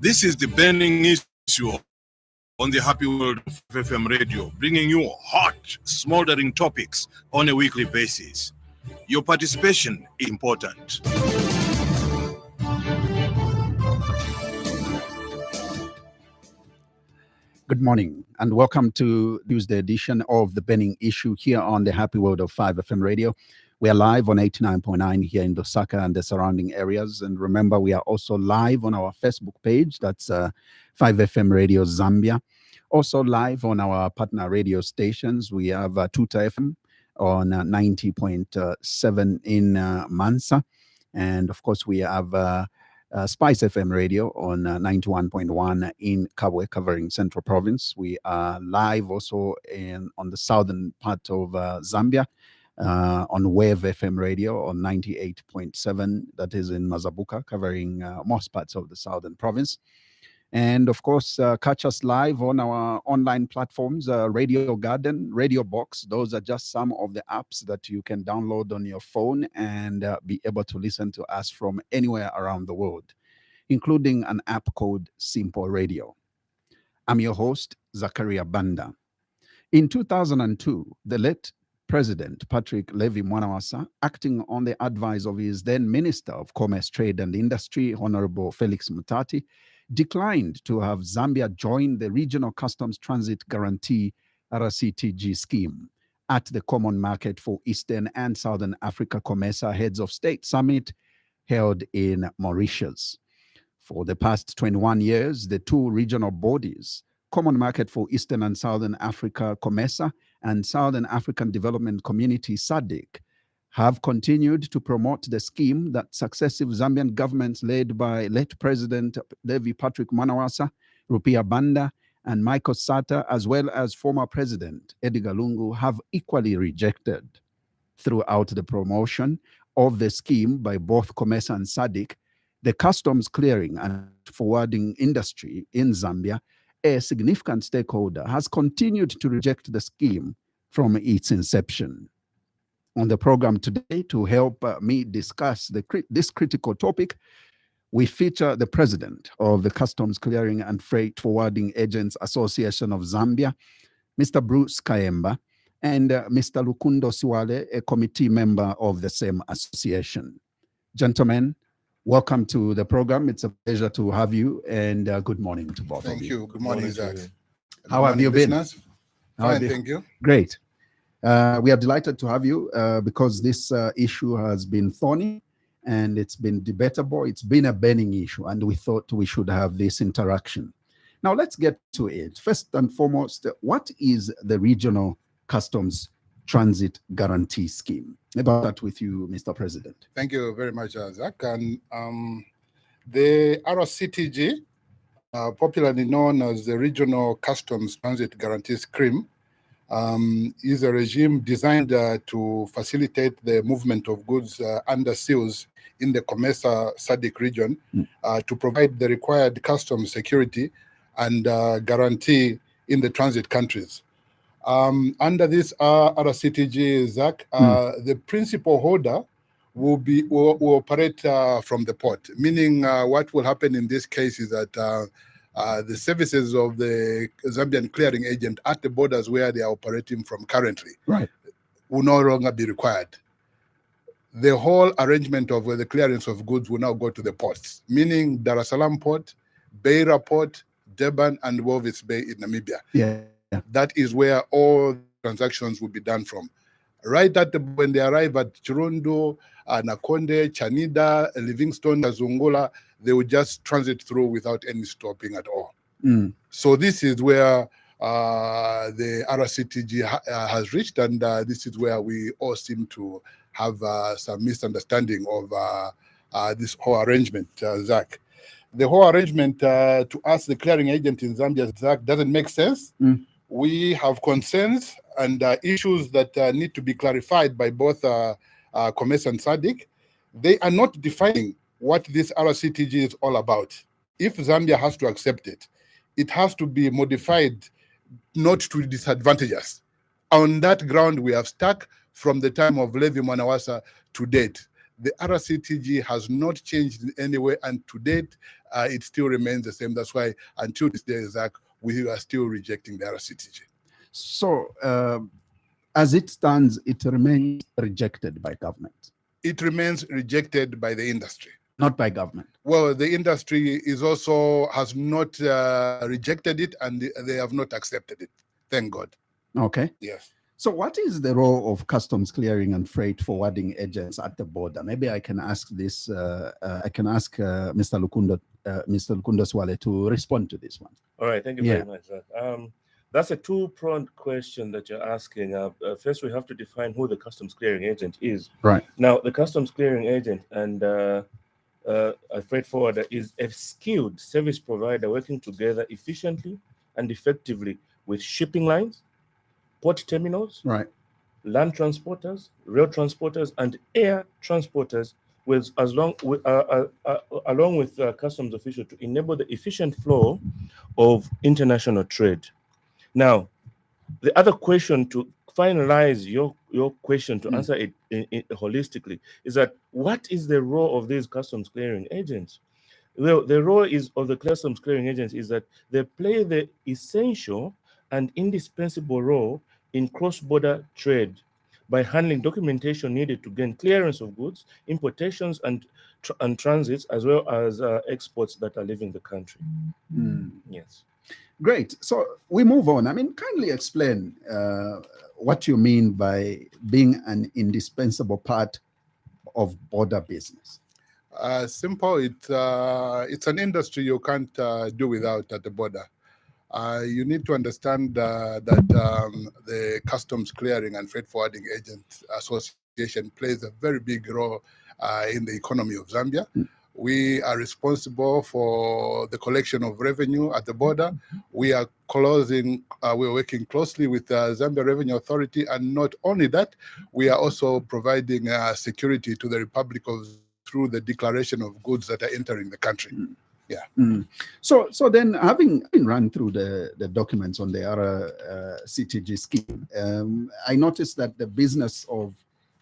This is the burning issue on the Happy World of FM Radio, bringing you hot, smoldering topics on a weekly basis. Your participation is important. Good morning and welcome to Tuesday edition of the Burning Issue here on the Happy World of 5FM Radio. We are live on 89.9 here in Lusaka and the surrounding areas. And remember, we are also live on our Facebook page. That's 5FM Radio Zambia. Also live on our partner radio stations. We have Tuta FM on 90.7 in Mansa. And of course, we have Spice FM Radio on 91.1 in Kabwe, covering Central Province. We are live also on the southern part of Zambia on Wave FM Radio on 98.7, that is in Mazabuka, covering most parts of the southern province. And of course, catch us live on our online platforms, Radio Garden, Radio Box. Those are just some of the apps that you can download on your phone and be able to listen to us from anywhere around the world, including an app called Simple Radio. I'm your host, Zachariah Banda. In 2002, the late President Patrick Levi-Mwanawasa, acting on the advice of his then Minister of Commerce, Trade and Industry, Honorable Felix Mutati, declined to have Zambia join the Regional Customs Transit Guarantee RCTG scheme at the Common Market for Eastern and Southern Africa COMESA Heads of State Summit held in Mauritius. For the past 21 years, the two regional bodies, Common Market for Eastern and Southern Africa COMESA and Southern African Development Community SADC, have continued to promote the scheme that successive Zambian governments led by late President Levi Patrick Mwanawasa, Zachariah Banda, and Michael Sata, as well as former President Edgar Lungu, have equally rejected. Throughout the promotion of the scheme by both COMESA and SADC, the customs clearing and forwarding industry in Zambia, a significant stakeholder, has continued to reject the scheme from its inception. On the program today, to help me discuss this critical topic, we feature the president of the Customs Clearing and Freight Forwarding Agents Association of Zambia, Mr. Bruce Kaembe, and Mr. Lukundo Siwale, a committee member of the same association. Gentlemen, welcome to the program. It's a pleasure to have you, and good morning to both of you. Thank you. Good morning, Zach. How have you been? Fine, thank you. Great. We are delighted to have you because this issue has been thorny and it's been debatable. It's been a burning issue, and we thought we should have this interaction. Now, let's get to it. First and foremost, what is the Regional Customs Transit Guarantee Scheme? Maybe I'll start with you, Mr. President. Thank you very much, Zach. And the RCTG, popularly known as the Regional Customs Transit Guarantee Scheme, is a regime designed to facilitate the movement of goods under seals in the COMESA SADC region to provide the required customs security and guarantee in the transit countries. Under this RCTG, Zach, the principal holder will operate from the port, meaning what will happen in this case is that the services of the Zambian clearing agent at the borders where they are operating from currently will no longer be required. The whole arrangement of the clearance of goods will now go to the ports, meaning Dar es Salaam Port, Beira Port, Durban, and Walvis Bay in Namibia. That is where all transactions will be done from. Right when they arrive at Chirundo, Nakonde, Chanida, Livingstone, Zungola, they will just transit through without any stopping at all. So this is where the RCTG has reached, and this is where we all seem to have some misunderstanding of this whole arrangement, Zach. The whole arrangement to us, the clearing agent in Zambia, Zach, doesn't make sense. We have concerns and issues that need to be clarified by both COMESA and SADC. They are not defining what this RCTG is all about. If Zambia has to accept it, it has to be modified not to disadvantage us. On that ground, we have stuck from the time of Levi Mwanawasa to date. the RCTG has not changed in any way, and to date, it still remains the same. That's why until this day, Zach, we are still rejecting the RCTG. So, as it stands, it remains rejected by government. It remains rejected by the industry. Not by government. Well, the industry has not rejected it, and they have not accepted it. Thank God. Okay. Yes. So what is the role of customs clearing and freight forwarding agents at the border? Maybe I can ask this, Mr. Lukundo Siwale to respond to this one. All right, thank you very much. That's a two-pronged question that you're asking. First, we have to define who the customs clearing agent is. Right. Now, the customs clearing agent and a freight forwarder is a skilled service provider working together efficiently and effectively with shipping lines, port terminals, right, land transporters, rail transporters, and air transporters, along with customs officials to enable the efficient flow of international trade. Now, the other question, to finalize your question, to answer it holistically, is that what is the role of these customs clearing agents? Well, the role of the customs clearing agents is that they play the essential and indispensable role in cross-border trade by handling documentation needed to gain clearance of goods, importations, and transits, as well as exports that are leaving the country. Yes. Great. So we move on. I mean, kindly explain what you mean by being an indispensable part of border business. Simple. It's an industry you can't do without at the border. You need to understand that the Customs Clearing and Freight Forwarding Agent Association plays a very big role in the economy of Zambia. We are responsible for the collection of revenue at the border. We are working closely with the Zambia Revenue Authority, and not only that, we are also providing security to the Republic through the declaration of goods that are entering the country. Yeah. So then, having run through the documents on the RCTG scheme, I noticed that the business of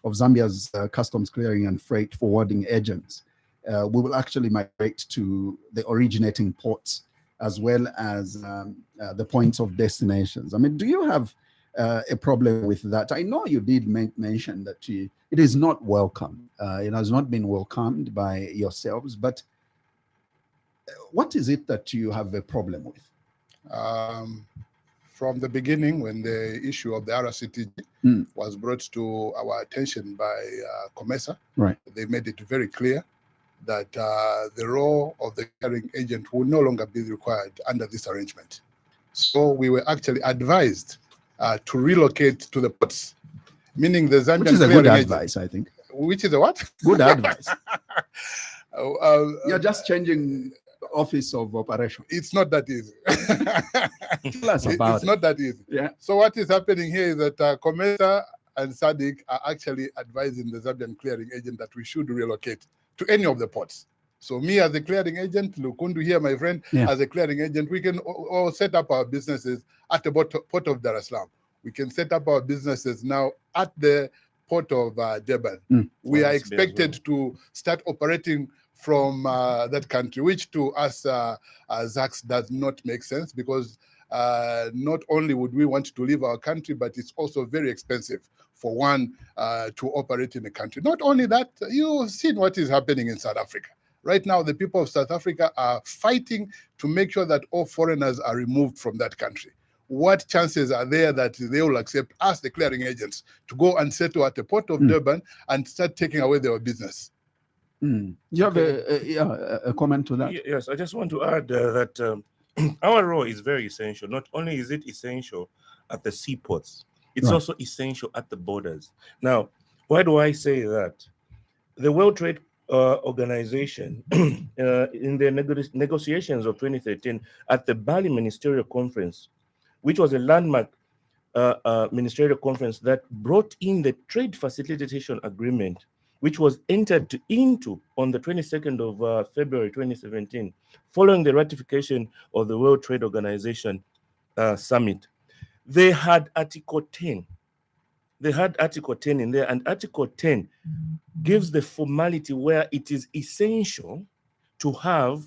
Zambia's customs clearing and freight forwarding agents we will actually migrate to the originating ports as well as the points of destinations. I mean, do you have a problem with that? I know you did mention that it is not welcome. It has not been welcomed by yourselves, but what is it that you have a problem with? From the beginning, when the issue of the RCTG was brought to our attention by COMESA, right, they made it very clear that the role of the clearing agent will no longer be required under this arrangement. So we were actually advised to relocate to the ports, meaning the Zambian which is a good advice, I think. Which is a what? Good advice. You're just changing office of operation. It's not that easy. Tell us about it's not that easy. Yeah. So what is happening here is that COMESA and SADC are actually advising the Zambian clearing agent that we should relocate to any of the ports. So me as a clearing agent, Lukundo here, my friend, as a clearing agent, we can all set up our businesses at the port of Dar es Salaam. We can set up our businesses now at the port of Durban. We are expected to start operating from that country, which to us, Zachs, does not make sense, because not only would we want to leave our country, but it's also very expensive for one to operate in the country. Not only that, you've seen what is happening in South Africa. Right now, the people of South Africa are fighting to make sure that all foreigners are removed from that country. What chances are there that they will accept us, the clearing agents, to go and settle at the port of Durban and start taking away their business? You have a comment to that? Yes, I just want to add that our role is very essential. Not only is it essential at the seaports, it's also essential at the borders. Now, why do I say that? The World Trade Organization, in the negotiations of 2013 at the Bali Ministerial Conference, which was a landmark ministerial conference that brought in the Trade Facilitation Agreement, which was entered into on the 22nd of February 2017, following the ratification of the World Trade Organization summit. They had Article 10 they had Article 10 in there, and Article 10 gives the formality where it is essential to have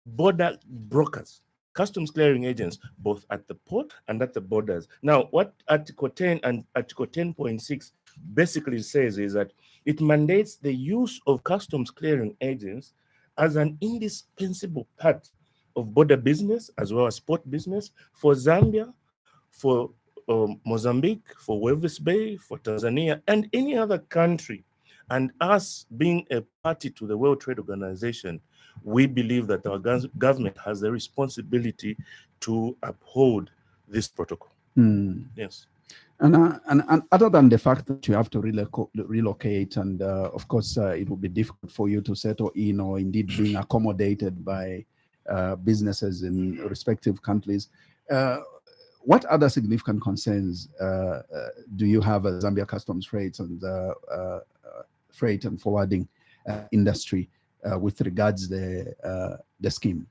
border brokers, customs clearing agents, both at the port and at the borders. Now, what Article 10 and Article 10.6 basically says is that it mandates the use of customs clearing agents as an indispensable part of border business as well as port business for Zambia, for Mozambique, for Walvis Bay, for Tanzania, and any other country. And us being a party to the World Trade Organization, we believe that our government has the responsibility to uphold this protocol. Yes. And other than the fact that you have to relocate, and of course, it will be difficult for you to settle in or indeed being accommodated by businesses in respective countries, what other significant concerns do you have as Zambia Customs Freight and Forwarding industry with regards the scheme?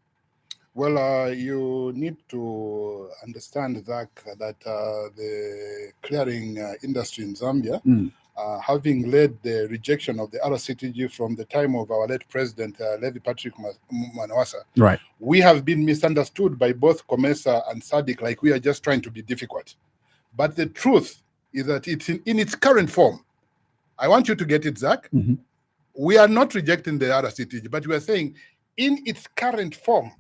Well, you need to understand, Zach, that the clearing industry in Zambia, having led the rejection of the RCTG from the time of our late president, Levi Patrick Manawasa, right, we have been misunderstood by both COMESA and SADC like we are just trying to be difficult. But the truth is that it's in its current form. I want you to get it, Zach. We are not rejecting the RCTG, but we are saying in its current form,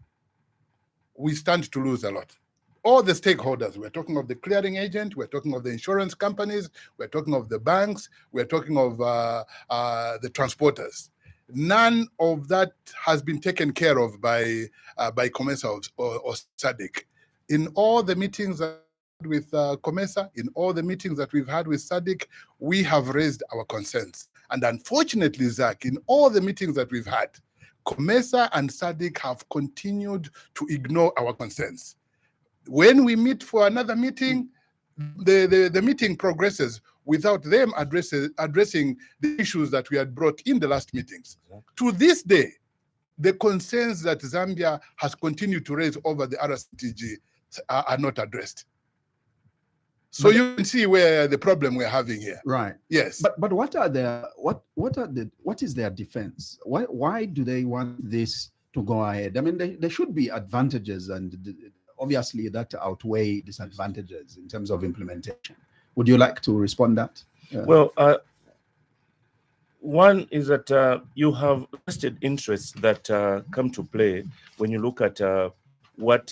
we stand to lose a lot. All the stakeholders, we're talking of the clearing agent, we're talking of the insurance companies, we're talking of the banks, we're talking of the transporters. None of that has been taken care of by COMESA or SADC. In all the meetings with COMESA, in all the meetings that we've had with SADC, we have raised our concerns. And unfortunately, Zach, in all the meetings that we've had, COMESA and SADC have continued to ignore our concerns. When we meet for another meeting, the meeting progresses without them addressing the issues that we had brought in the last meetings. To this day, the concerns that Zambia has continued to raise over the RCTG are not addressed. So you can see where the problem we're having here. Right. Yes. But what is their defense? Why do they want this to go ahead? I mean, there should be advantages, and obviously that outweigh disadvantages in terms of implementation. Would you like to respond to that? Well, one is that you have vested interests that come to play when you look at what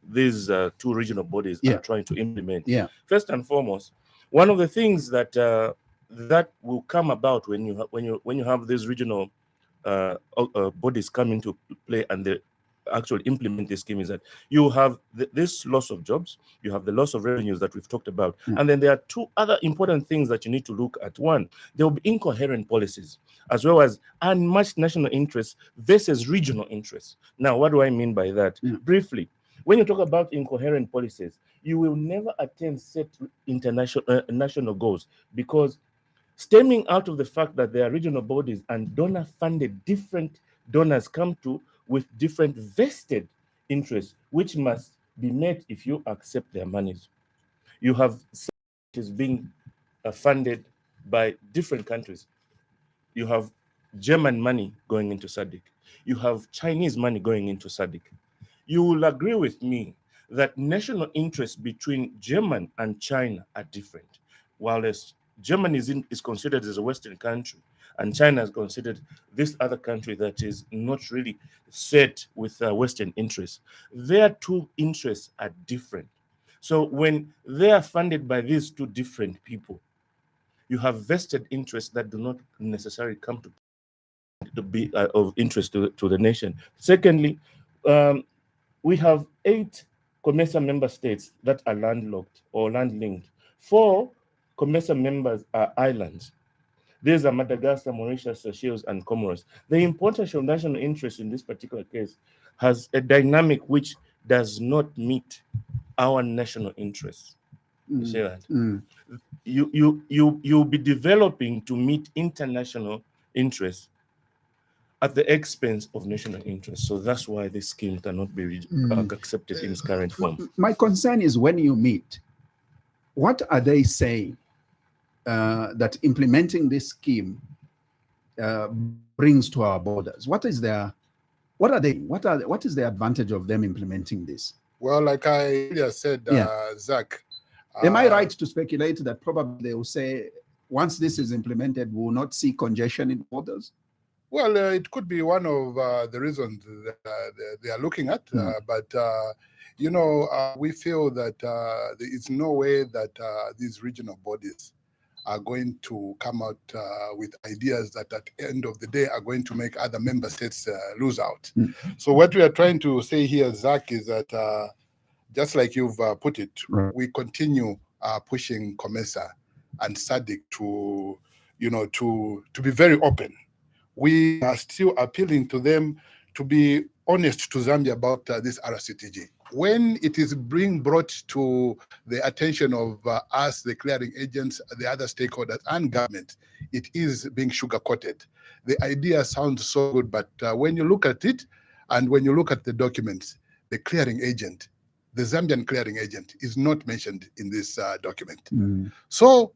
these two regional bodies are trying to implement. First and foremost, one of the things that that will come about when you have these regional bodies come into play and they actually implement this scheme is that you have this loss of jobs, you have the loss of revenues that we've talked about, and then there are two other important things that you need to look at. One, there will be incoherent policies as well as unmatched national interests versus regional interests. Now, what do I mean by that? Briefly, when you talk about incoherent policies, you will never attain set international national goals, because stemming out of the fact that there are regional bodies and donor-funded, different donors come to with different vested interests, which must be met if you accept their monies. You have is being funded by different countries. You have German money going into SADC. You have Chinese money going into SADC. You will agree with me that national interests between Germany and China are different. While Germany is considered as a Western country, and China is considered this other country that is not really set with Western interests. Their two interests are different. So when they are funded by these two different people, you have vested interests that do not necessarily come to be of interest to the nation. Secondly, we have 8 COMESA member states that are landlocked or land-linked. 4 COMESA members are islands. These are Madagascar, Mauritius, Seychelles, and Comoros. The importance of national interest in this particular case has a dynamic which does not meet our national interests. You see that? You'll be developing to meet international interests at the expense of national interests. So that's why this scheme cannot be accepted in its current form. My concern is when you meet, what are they saying that implementing this scheme brings to our borders? What is the advantage of them implementing this? Well, like I earlier said, Zach. Am I right to speculate that probably they will say, once this is implemented, we will not see congestion in borders? Well, it could be one of the reasons that they are looking at, but we feel that there is no way that these regional bodies are going to come out with ideas that at the end of the day are going to make other member states lose out. So what we are trying to say here, Zach, is that just like you've put it, we continue pushing COMESA and SADC to be very open. We are still appealing to them to be honest to Zambia about this RCTG. When it is being brought to the attention of us, the clearing agents, the other stakeholders, and government, it is being sugar-coated. The idea sounds so good, but when you look at it, and when you look at the documents, the clearing agent, the Zambian clearing agent, is not mentioned in this document. So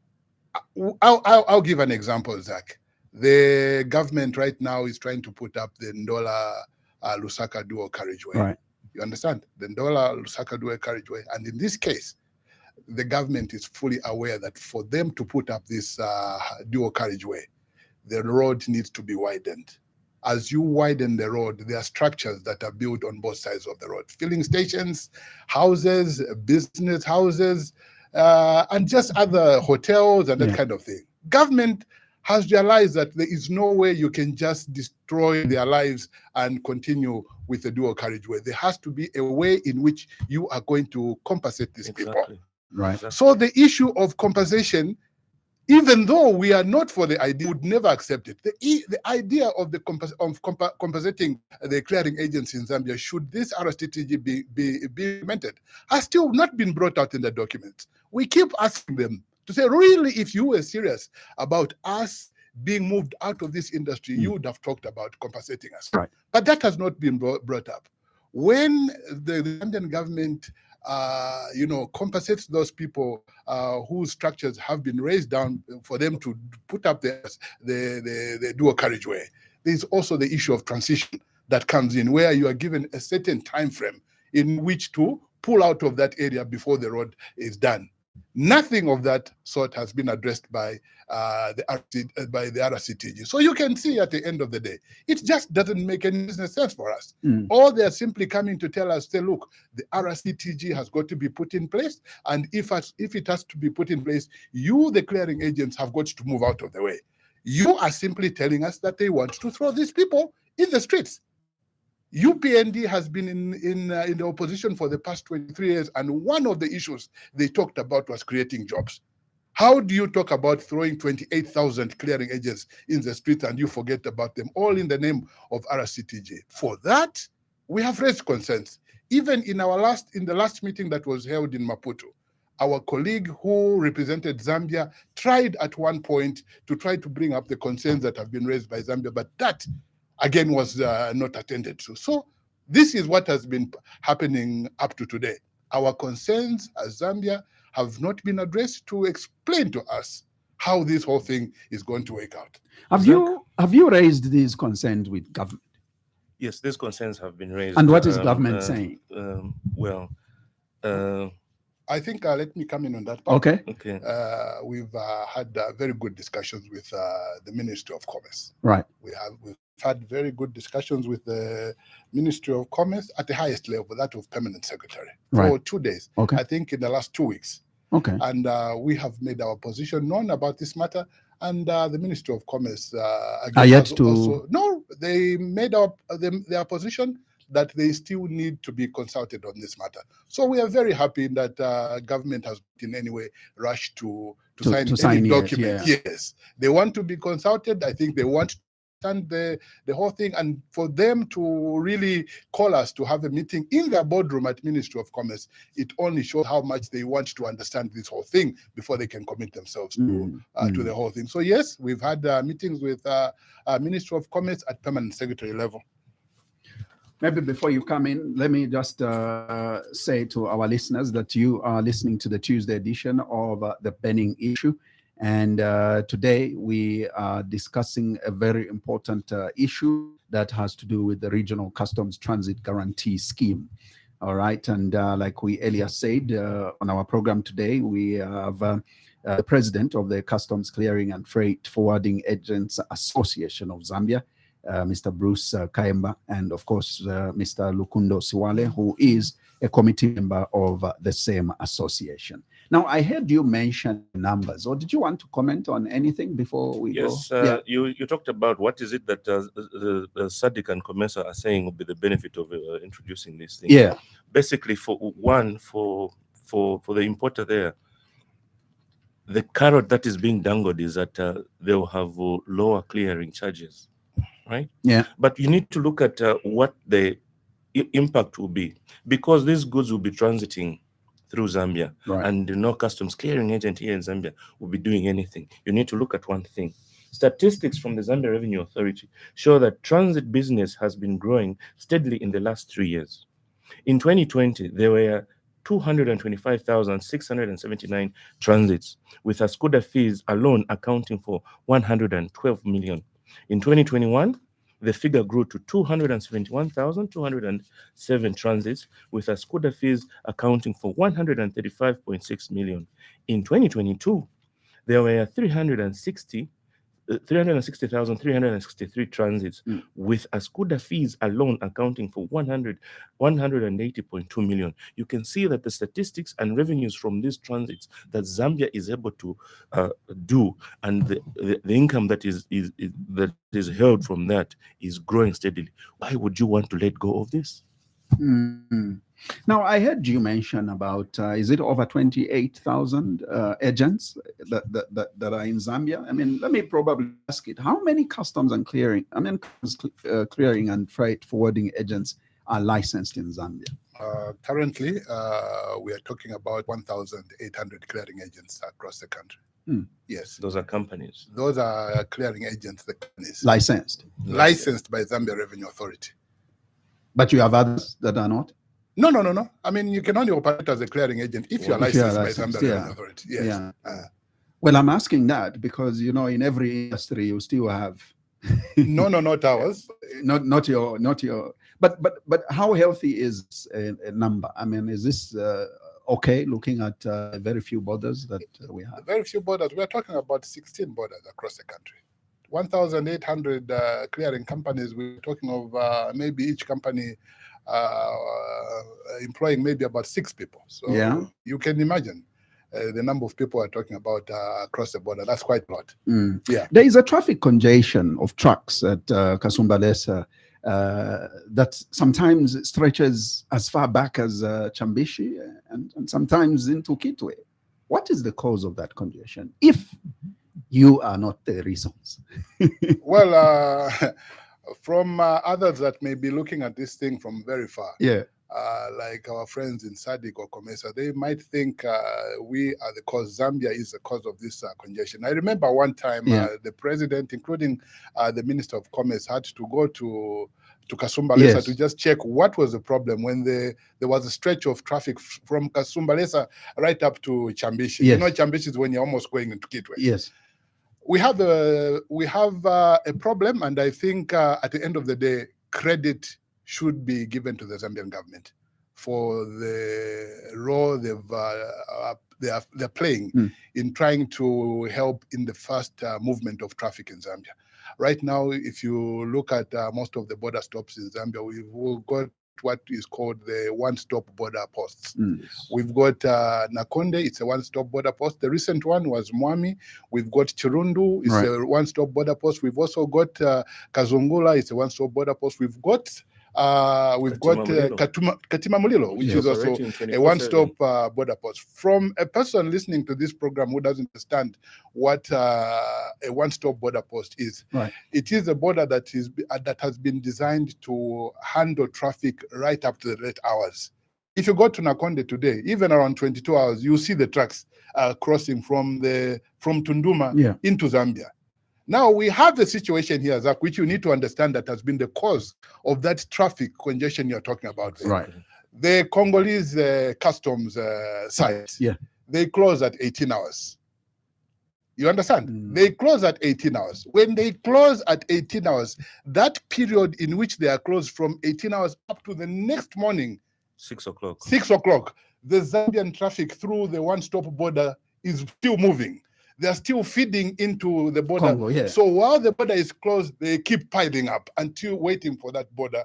I'll give an example, Zach. The government right now is trying to put up the Ndola-Lusaka dual carriageway. Right. You understand? The Ndola-Lusaka dual carriageway. And in this case, the government is fully aware that for them to put up this dual carriageway, the road needs to be widened. As you widen the road, there are structures that are built on both sides of the road. Filling stations, houses, business houses, and just other hotels and that kind of thing. Government has realized that there is no way you can just destroy their lives and continue with the dual carriageway. There has to be a way in which you are going to compensate these people. Right. So the issue of compensation, even though we are not for the idea, would never accept it. The idea of compensating the clearing agents in Zambia, should this RSTTG be implemented, has still not been brought out in the documents. We keep asking them to say, really, if you were serious about us being moved out of this industry, you would have talked about compensating us. Right. But that has not been brought up. When the Zambian government compensates those people whose structures have been raised down for them to put up the dual carriageway, there's also the issue of transition that comes in, where you are given a certain time frame in which to pull out of that area before the road is done. Nothing of that sort has been addressed by the RCTG. So you can see at the end of the day, it just doesn't make any business sense for us. Or they're simply coming to tell us, say, look, the RCTG has got to be put in place, and if it has to be put in place, you, the clearing agents, have got to move out of the way. You are simply telling us that they want to throw these people in the streets. UPND has been in the opposition for the past 23 years, and one of the issues they talked about was creating jobs. How do you talk about throwing 28,000 clearing agents in the streets and you forget about them, all in the name of RCTG? For that, we have raised concerns. Even in the last meeting that was held in Maputo, our colleague who represented Zambia tried at one point to try to bring up the concerns that have been raised by Zambia, but that again was not attended to. So this is what has been happening up to today. Our concerns as Zambia have not been addressed to explain to us how this whole thing is going to work out. Have you raised these concerns with government? Yes, these concerns have been raised. And what is government saying? I think let me come in on that part. Okay. We've had very good discussions with the Ministry of Commerce. Right. We've had very good discussions with the Ministry of Commerce at the highest level, that of Permanent Secretary, for 2 days. Okay. I think in the last 2 weeks. Okay. And we have made our position known about this matter. And the Ministry of Commerce they made up their position that they still need to be consulted on this matter. So we are very happy that government has in any way rushed to sign any document. Yes, they want to be consulted. I think they want to understand the whole thing, and for them to really call us to have a meeting in their boardroom at Ministry of Commerce, it only shows how much they want to understand this whole thing before they can commit themselves to the whole thing. So yes, we've had meetings with Ministry of Commerce at Permanent Secretary level. Maybe before you come in, let me just say to our listeners that you are listening to the Tuesday edition of the Burning Issue. And today we are discussing a very important issue that has to do with the Regional Customs Transit Guarantee Scheme. All right. And like we earlier said on our program today, we have the president of the Customs Clearing and Freight Forwarding Agents Association of Zambia, Mr. Bruce Kaembe, and of course, Mr. Lukundo Siwale, who is a committee member of the same association. Now, I heard you mention numbers, or did you want to comment on anything before we go? Yes, you talked about what is it that the SADC and COMESA are saying will be the benefit of introducing this thing. Yeah. Basically, for the importer there, the carrot that is being dangled is that they will have lower clearing charges, right? Yeah. But you need to look at what the impact will be, because these goods will be transiting through Zambia, Right. and no customs clearing agent here in Zambia will be doing anything. You need to look at one thing. Statistics from the Zambia Revenue Authority show that transit business has been growing steadily in the last 3 years. In 2020, there were 225,679 transits, with Ascuda fees alone accounting for 112 million. In 2021, the figure grew to 271,207 transits, with Ascuda fees accounting for 135.6 million. In 2022, there were 360,363 transits, with Ascuda fees alone accounting for 180.2 million. You can see that the statistics and revenues from these transits that Zambia is able to do, and the income that is held from that is growing steadily. Why would you want to let go of this? Now, I heard you mention about, is it over 28,000 agents that are in Zambia? I mean, let me probably ask it. How many customs and clearing, clearing and freight forwarding agents are licensed in Zambia? Currently, we are talking about 1,800 clearing agents across the country. Yes. Those are companies. Those are clearing agents, the companies. Licensed Licensed by Zambia Revenue Authority. But you have others that are not? No. I mean, you can only operate as a clearing agent if you are licensed by Zambia Revenue Authority. Yes. Yeah. Well, I'm asking that because, you know, in every industry, you still have... No, not ours. Not your... But how healthy is a number? I mean, is this okay, looking at very few borders that we have? Very few borders. We're talking about 16 borders across the country. 1,800 clearing companies. We're talking of maybe each company employing maybe about 6 people. So you can imagine the number of people we're talking about across the border. That's quite a lot. Yeah. There is a traffic congestion of trucks at Kasumbalesa that sometimes stretches as far back as Chambishi and sometimes into Kitwe. What is the cause of that congestion, if you are not the reasons? Well, from others that may be looking at this thing from very far, like our friends in SADC or COMESA, they might think we are the cause, Zambia is the cause of this congestion. I remember one time the president, including the Minister of Commerce, had to go to Kasumbalesa to just check what was the problem when there was a stretch of traffic from Kasumbalesa right up to Chambishi. You know, Chambishi is when you're almost going into Kitwe. Yes. We have a problem, and I think at the end of the day, credit should be given to the Zambian government for the role they're playing in trying to help in the fast movement of traffic in Zambia. Right now, if you look at most of the border stops in Zambia, we've got what is called the one-stop border posts. We've got Nakonde, it's a one-stop border post. The recent one was Mwami. We've got Chirundu, it's a one-stop border post. We've also got Kazungula, it's a one-stop border post. We've got Katima Mulilo, which is also a one-stop border post. From a person listening to this program who doesn't understand what a one-stop border post is, it is a border that has been designed to handle traffic right up to the late hours. If you go to Nakonde today, even around 22 hours, you see the trucks crossing from Tunduma into Zambia. Now we have the situation here, Zach, which you need to understand that has been the cause of that traffic congestion you're talking about. Right. The Congolese customs site, they close at 18 hours. You understand? They close at 18 hours. When they close at 18 hours, that period in which they are closed from 18 hours up to the next morning, 6 o'clock. 6 o'clock, the Zambian traffic through the one-stop border is still moving. They're still feeding into the border. Congo, So while the border is closed, they keep piling up until waiting for that border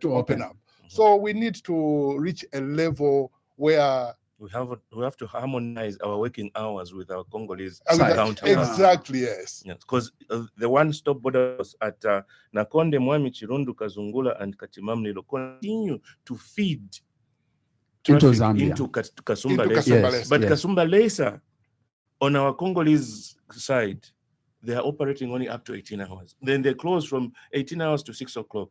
to open up. So we need to reach a level where we have to harmonize our working hours with our Congolese counterparts. Exactly, yes. Because the one-stop borders at Nakonde, Mwami, Chirundu, Kazungula, and Katimamnilo continue to feed into Zambia, into Kasumba Lesa. But Kasumba Lesa, on our Congolese side, they are operating only up to 18 hours. Then they close from 18 hours to 6 o'clock.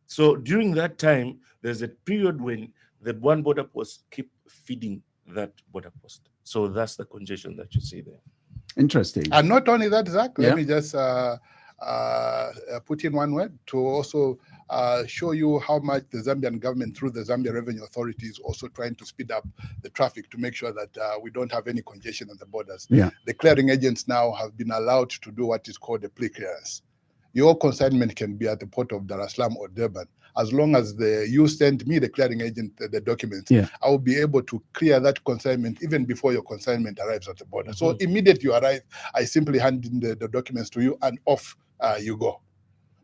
So during that time, there's a period when the one border post keep feeding that border post. So that's the congestion that you see there. Interesting. And not only that, Zach, let me just put in one word to also show you how much the Zambian government, through the Zambia Revenue Authority, is also trying to speed up the traffic to make sure that we don't have any congestion on the borders. The clearing agents now have been allowed to do what is called a pre-clearance. Your consignment can be at the port of Dar es Salaam or Durban. As long as you send me, the clearing agent, the documents, I will be able to clear that consignment even before your consignment arrives at the border. So immediately you arrive, I simply hand in the documents to you and off you go.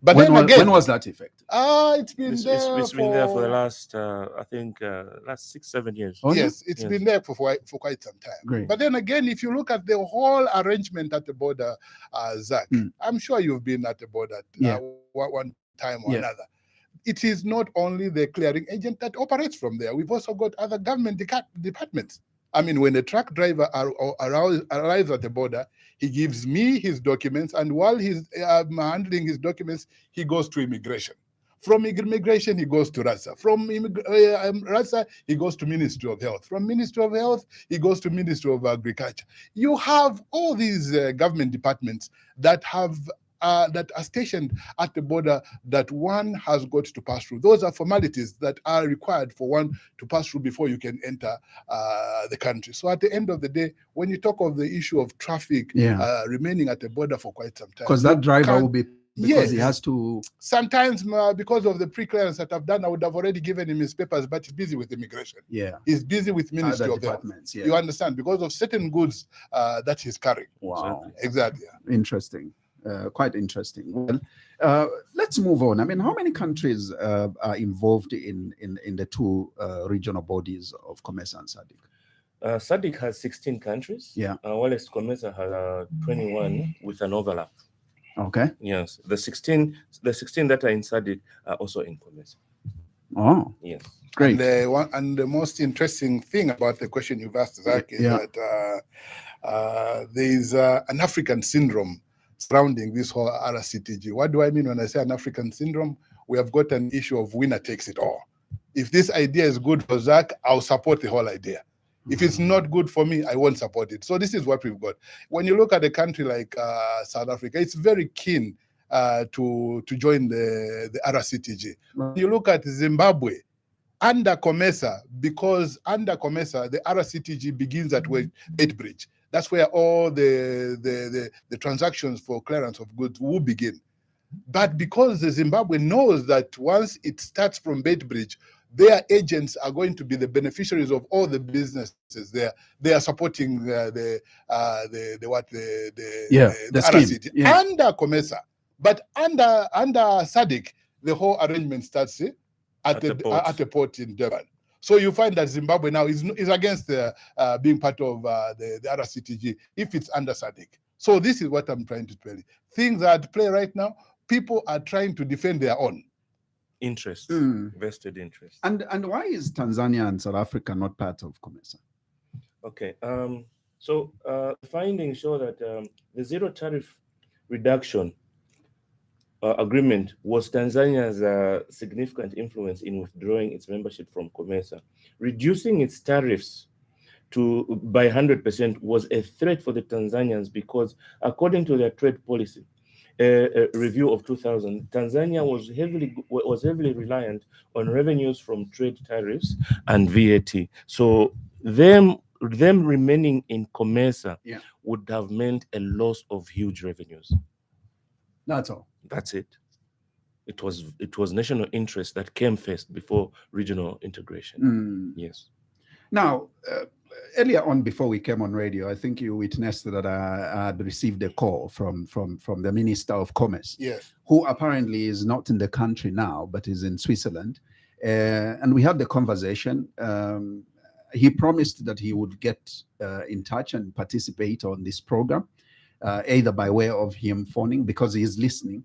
But when was that effective? It's been there for the last, I think, last 6-7 years. Yes, it's been there for quite some time. Great. But then again, if you look at the whole arrangement at the border, Zach, I'm sure you've been at the border one time or another. It is not only the clearing agent that operates from there. We've also got other government departments. I mean, when the truck driver arrives at the border, he gives me his documents, and while he's handling his documents, he goes to immigration. From immigration, he goes to RASA. From RASA, he goes to Ministry of Health. From Ministry of Health, he goes to Ministry of Agriculture. You have all these government departments that have that are stationed at the border that one has got to pass through. Those are formalities that are required for one to pass through before you can enter the country. So at the end of the day, when you talk of the issue of traffic remaining at the border for quite some time, because that driver will be he has to. Sometimes because of the pre-clearance that I've done, I would have already given him his papers, but he's busy with immigration. He's busy with Ministry of Health. You understand? Because of certain goods that he's carrying. Wow. Exactly. Interesting. Quite interesting. Well, let's move on. I mean, how many countries are involved in the two regional bodies of COMESA and SADC? SADC has 16 countries. Whilst COMESA has 21 with an overlap. Okay. Yes, the 16 that are in SADC are also in COMESA. Oh. Yes. Great. And the most interesting thing about the question you've asked, Zach, is that there is an African syndrome surrounding this whole RCTG. What do I mean when I say an African syndrome? We have got an issue of winner takes it all. If this idea is good for Zach, I'll support the whole idea. If it's not good for me, I won't support it. So this is what we've got. When you look at a country like South Africa, it's very keen to join the RCTG. When you look at Zimbabwe, under COMESA, because under COMESA, the RCTG begins at Beitbridge. That's where all the transactions for clearance of goods will begin. But because the Zimbabwe knows that once it starts from Beitbridge, their agents are going to be the beneficiaries of all the businesses there. They are supporting the RCTG under COMESA. But under SADC, the whole arrangement starts at the port in Durban. So you find that Zimbabwe now is against being part of the RCTG if it's under SADC. So this is what I'm trying to tell you. Things are at play right now. People are trying to defend their own interest, vested interest. And why is Tanzania and South Africa not part of COMESA? Okay. So findings show that the zero tariff reduction agreement was Tanzania's significant influence in withdrawing its membership from COMESA, reducing its tariffs by 100% was a threat for the Tanzanians, because according to their trade policy review of 2000, Tanzania was heavily reliant on revenues from trade tariffs and VAT. So them remaining in COMESA would have meant a loss of huge revenues. That's all. That's it. It was national interest that came first before regional integration. Yes. Now, earlier on, before we came on radio, I think you witnessed that I had received a call from the Minister of Commerce, Yes, who apparently is not in the country now, but is in Switzerland. And we had the conversation. He promised that he would get in touch and participate on this program, either by way of him phoning, because he is listening,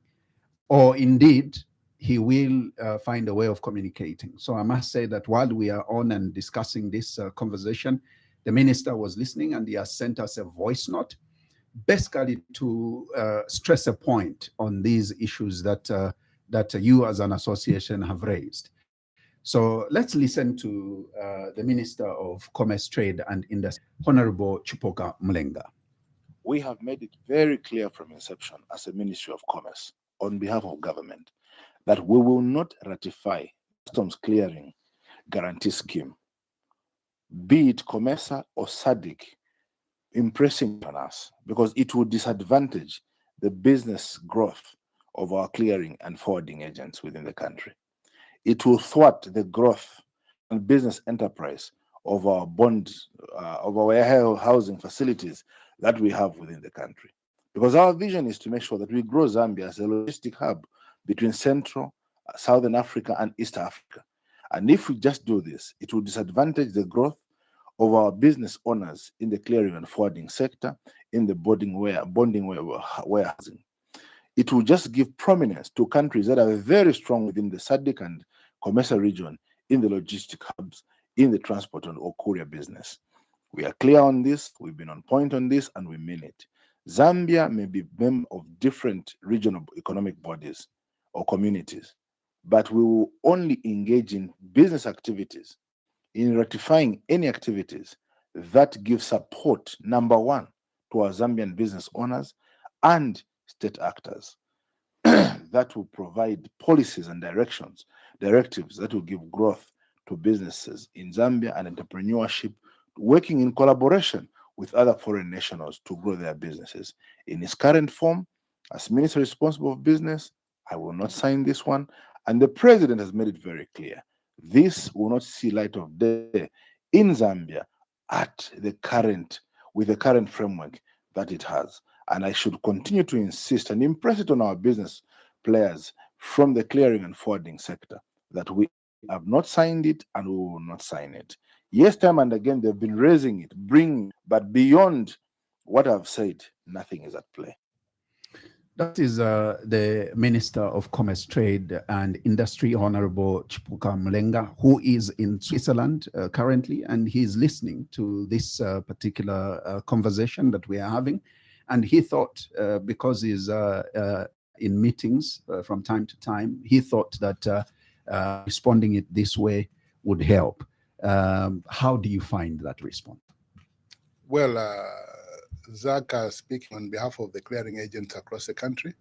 or indeed, he will find a way of communicating. So I must say that while we are on and discussing this conversation, the minister was listening, and he has sent us a voice note, basically to stress a point on these issues that you as an association have raised. So let's listen to the Minister of Commerce, Trade and Industry, Honorable Chipoka Mlenga. We have made it very clear from inception as a Ministry of Commerce, on behalf of government, that we will not ratify customs clearing guarantee scheme, be it COMESA or SADC, impressing on us, because it will disadvantage the business growth of our clearing and forwarding agents within the country. It will thwart the growth and business enterprise of our of our housing facilities that we have within the country. Because our vision is to make sure that we grow Zambia as a logistic hub between Central, Southern Africa, and East Africa. And if we just do this, it will disadvantage the growth of our business owners in the clearing and forwarding sector, in the bonding warehousing. It will just give prominence to countries that are very strong within the SADC and COMESA region in the logistic hubs, in the transport or courier business. We are clear on this, we've been on point on this, and we mean it. Zambia may be member of different regional economic bodies or communities, but we will only engage in business activities, in ratifying any activities that give support, number one, to our Zambian business owners and state actors, that will provide policies and directives that will give growth to businesses in Zambia and entrepreneurship, working in collaboration with other foreign nationals to grow their businesses. In its current form, as Minister responsible of business, I will not sign this one. And the President has made it very clear. This will not see light of day in Zambia with the current framework that it has. And I should continue to insist and impress it on our business players from the clearing and forwarding sector that we have not signed it and we will not sign it. Yes, time and again, they've been raising it, but beyond what I've said, nothing is at play. That is the Minister of Commerce, Trade and Industry, Honorable Chipoka Mlenga, who is in Switzerland currently, and he's listening to this particular conversation that we are having. And he thought, because he's in meetings from time to time, he thought that responding it this way would help. How do you find that response? Well, Zach, speaking on behalf of the clearing agents across the country,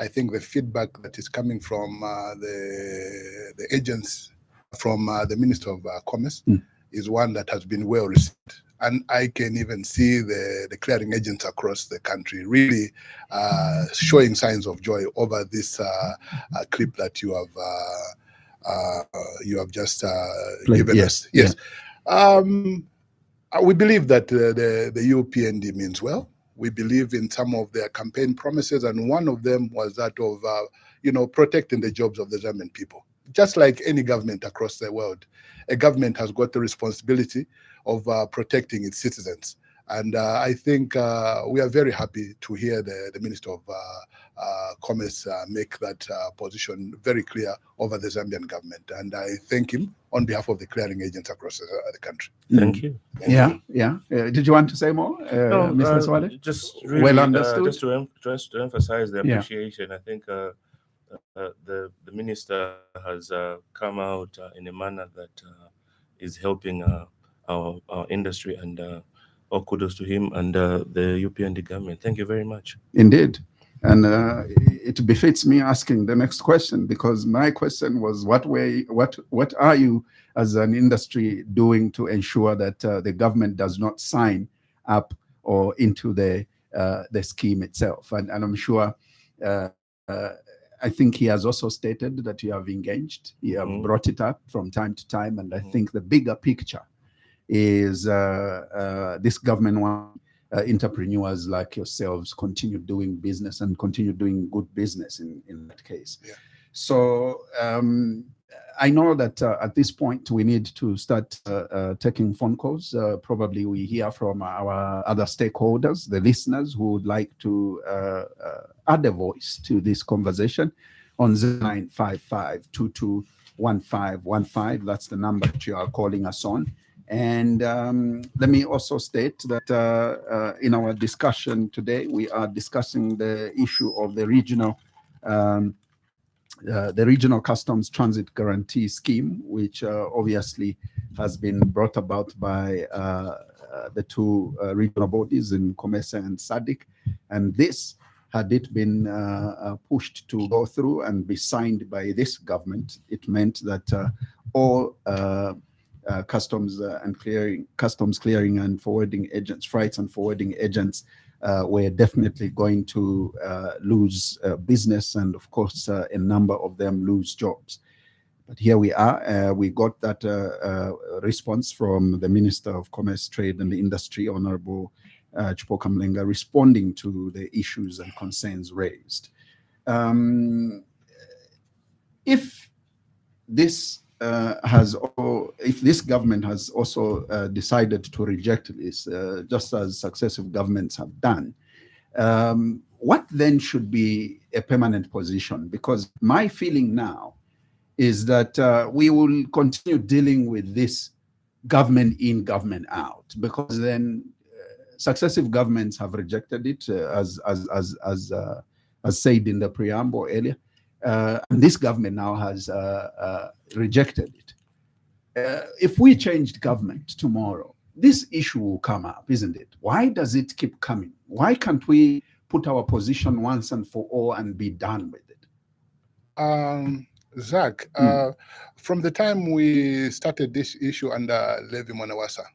I think the feedback that is coming from the agents, from the Minister of Commerce, is one that has been well received. And I can even see the clearing agents across the country really showing signs of joy over this clip that you have just given us. Yes. Yeah. We believe that the UPND means well. We believe in some of their campaign promises, and one of them was that of, protecting the jobs of the Zambian people. Just like any government across the world, a government has got the responsibility of protecting its citizens. And I think we are very happy to hear the Minister of Commerce make that position very clear over the Zambian government. And I thank him on behalf of the clearing agents across the country. Thank you. Yeah. Did you want to say more, no, Mr. Siwale? Just really, well understood. Just to emphasize the appreciation, I think the minister has come out in a manner that is helping our industry, and all kudos to him and the UPND government. Thank you very much. Indeed. And it befits me asking the next question, because my question was, what are you as an industry doing to ensure that the government does not sign up or into the scheme itself? And I'm sure, I think he has also stated that you have engaged, you have brought it up from time to time. And I think the bigger picture is this government wants entrepreneurs like yourselves continue doing business and continue doing good business in that case. Yeah. So I know that at this point we need to start taking phone calls. Probably we hear from our other stakeholders, the listeners who would like to add a voice to this conversation on 0955-221515. That's the number that you are calling us on. And let me also state that in our discussion today, we are discussing the issue of the regional customs transit guarantee scheme, which obviously has been brought about by the two regional bodies in COMESA and SADC. And this, had it been pushed to go through and be signed by this government, it meant that all customs clearing and forwarding agents, freights and forwarding agents were definitely going to lose business, and of course a number of them lose jobs. But here we are. We got that response from the Minister of Commerce, Trade and Industry, Honorable Chipoka Mlenga, responding to the issues and concerns raised. If this if this government has also decided to reject this, just as successive governments have done, what then should be a permanent position? Because my feeling now is that we will continue dealing with this government in, government out, because then successive governments have rejected it, as said in the preamble earlier. And this government now has rejected it. If we changed government tomorrow, this issue will come up, isn't it? Why does it keep coming? Why can't we put our position once and for all and be done with it? Zach, from the time we started this issue under Levi Mwanawasa,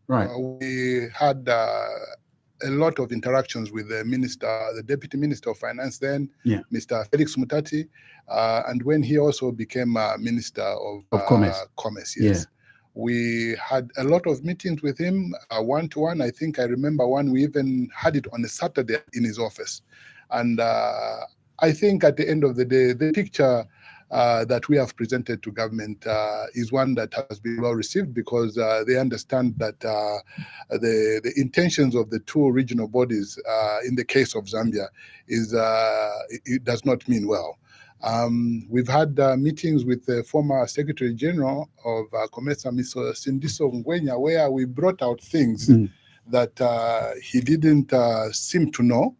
right, we had a lot of interactions with the minister, the deputy minister of finance then, Mr. Felix Mutati, and when he also became minister of commerce, yes. We had a lot of meetings with him, one-to-one. I think I remember one, we even had it on a Saturday in his office. And I think at the end of the day, the picture that we have presented to government is one that has been well received, because they understand that the intentions of the two regional bodies in the case of Zambia is it does not mean well. We've had meetings with the former Secretary General of COMESA, Mr. Sindiso Ngwenya, where we brought out things that he didn't seem to know.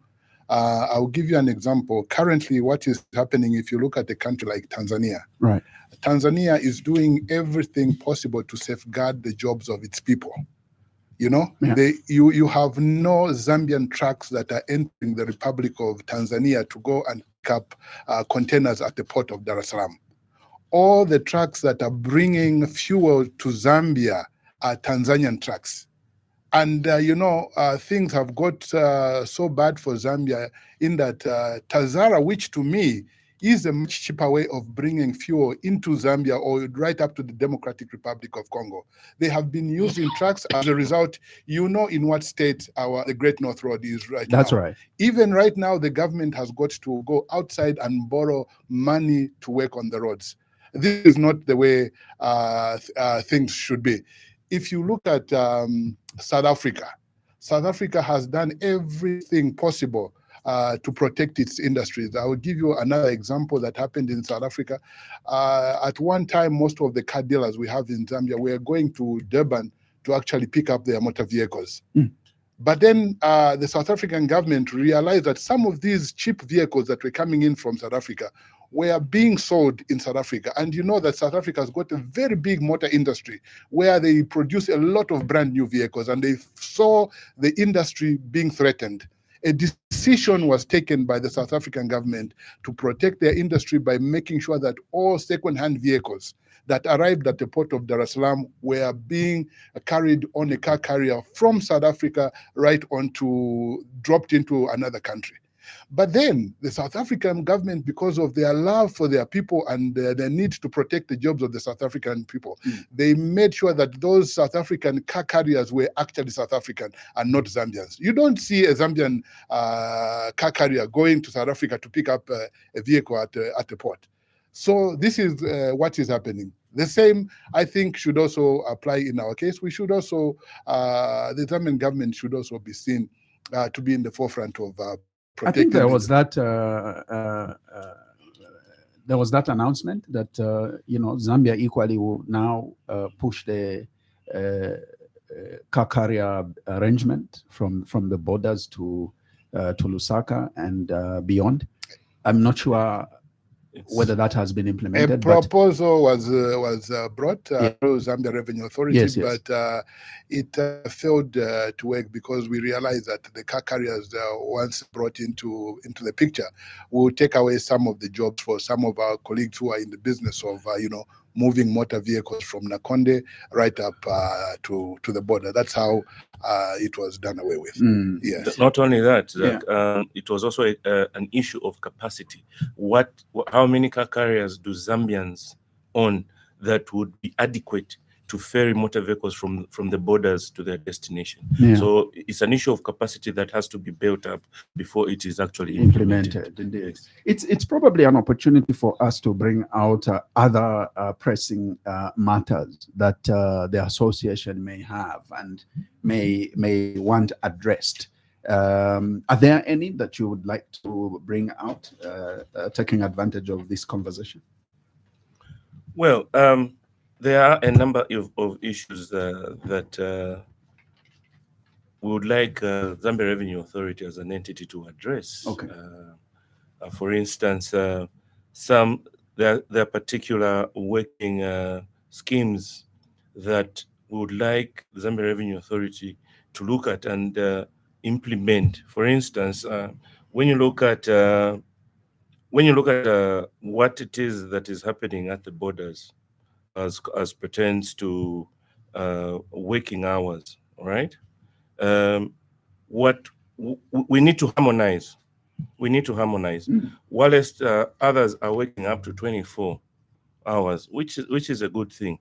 I'll give you an example. Currently, what is happening, if you look at a country like Tanzania, right? Tanzania is doing everything possible to safeguard the jobs of its people. You know, you have no Zambian trucks that are entering the Republic of Tanzania to go and pick up containers at the port of Dar es Salaam. All the trucks that are bringing fuel to Zambia are Tanzanian trucks. And, things have got so bad for Zambia in that Tazara, which to me is a much cheaper way of bringing fuel into Zambia or right up to the Democratic Republic of Congo. They have been using trucks. As a result, in what state the Great North Road is right now. That's right. Even right now, the government has got to go outside and borrow money to work on the roads. This is not the way things should be. If you look at South Africa has done everything possible to protect its industries. I will give you another example that happened in South Africa. At one time, most of the car dealers we have in Zambia were going to Durban to actually pick up their motor vehicles. But then the South African government realized that some of these cheap vehicles that were coming in from South Africa were being sold in South Africa. And you know that South Africa has got a very big motor industry where they produce a lot of brand new vehicles, and they saw the industry being threatened. A decision was taken by the South African government to protect their industry by making sure that all second-hand vehicles that arrived at the port of Dar es Salaam were being carried on a car carrier from South Africa dropped into another country. But then the South African government, because of their love for their people and their need to protect the jobs of the South African people, they made sure that those South African car carriers were actually South African and not Zambians. You don't see a Zambian car carrier going to South Africa to pick up a vehicle at the port. So this is what is happening. The same, I think, should also apply in our case. We should also, the Zambian government should also be seen to be in the forefront of I think there was that announcement that Zambia equally will now push the car carrier arrangement from the borders to Lusaka and beyond. I'm not sure whether that has been implemented. A proposal was brought through Zambia Revenue Authority, yes. But it failed to work because we realized that the car carriers, once brought into the picture, will take away some of the jobs for some of our colleagues who are in the business of moving motor vehicles from Nakonde right up to the border. That's how it was done away with. Yes. Not only that, it was also an issue of capacity. How many car carriers do Zambians own that would be adequate to ferry motor vehicles from the borders to their destination? So it's an issue of capacity that has to be built up before it is actually implemented. Indeed. It's probably an opportunity for us to bring out other pressing matters that the association may have and may want addressed. Are there any that you would like to bring out, taking advantage of this conversation? Well, there are a number of issues that we would like Zambia Revenue Authority as an entity to address. Okay. For instance, there are particular working schemes that we would like the Zambia Revenue Authority to look at and implement. For instance, when you look at what it is that is happening at the borders, as pertains to working hours, all right? What we need to harmonize. Whilst others are working up to 24 hours, which is a good thing.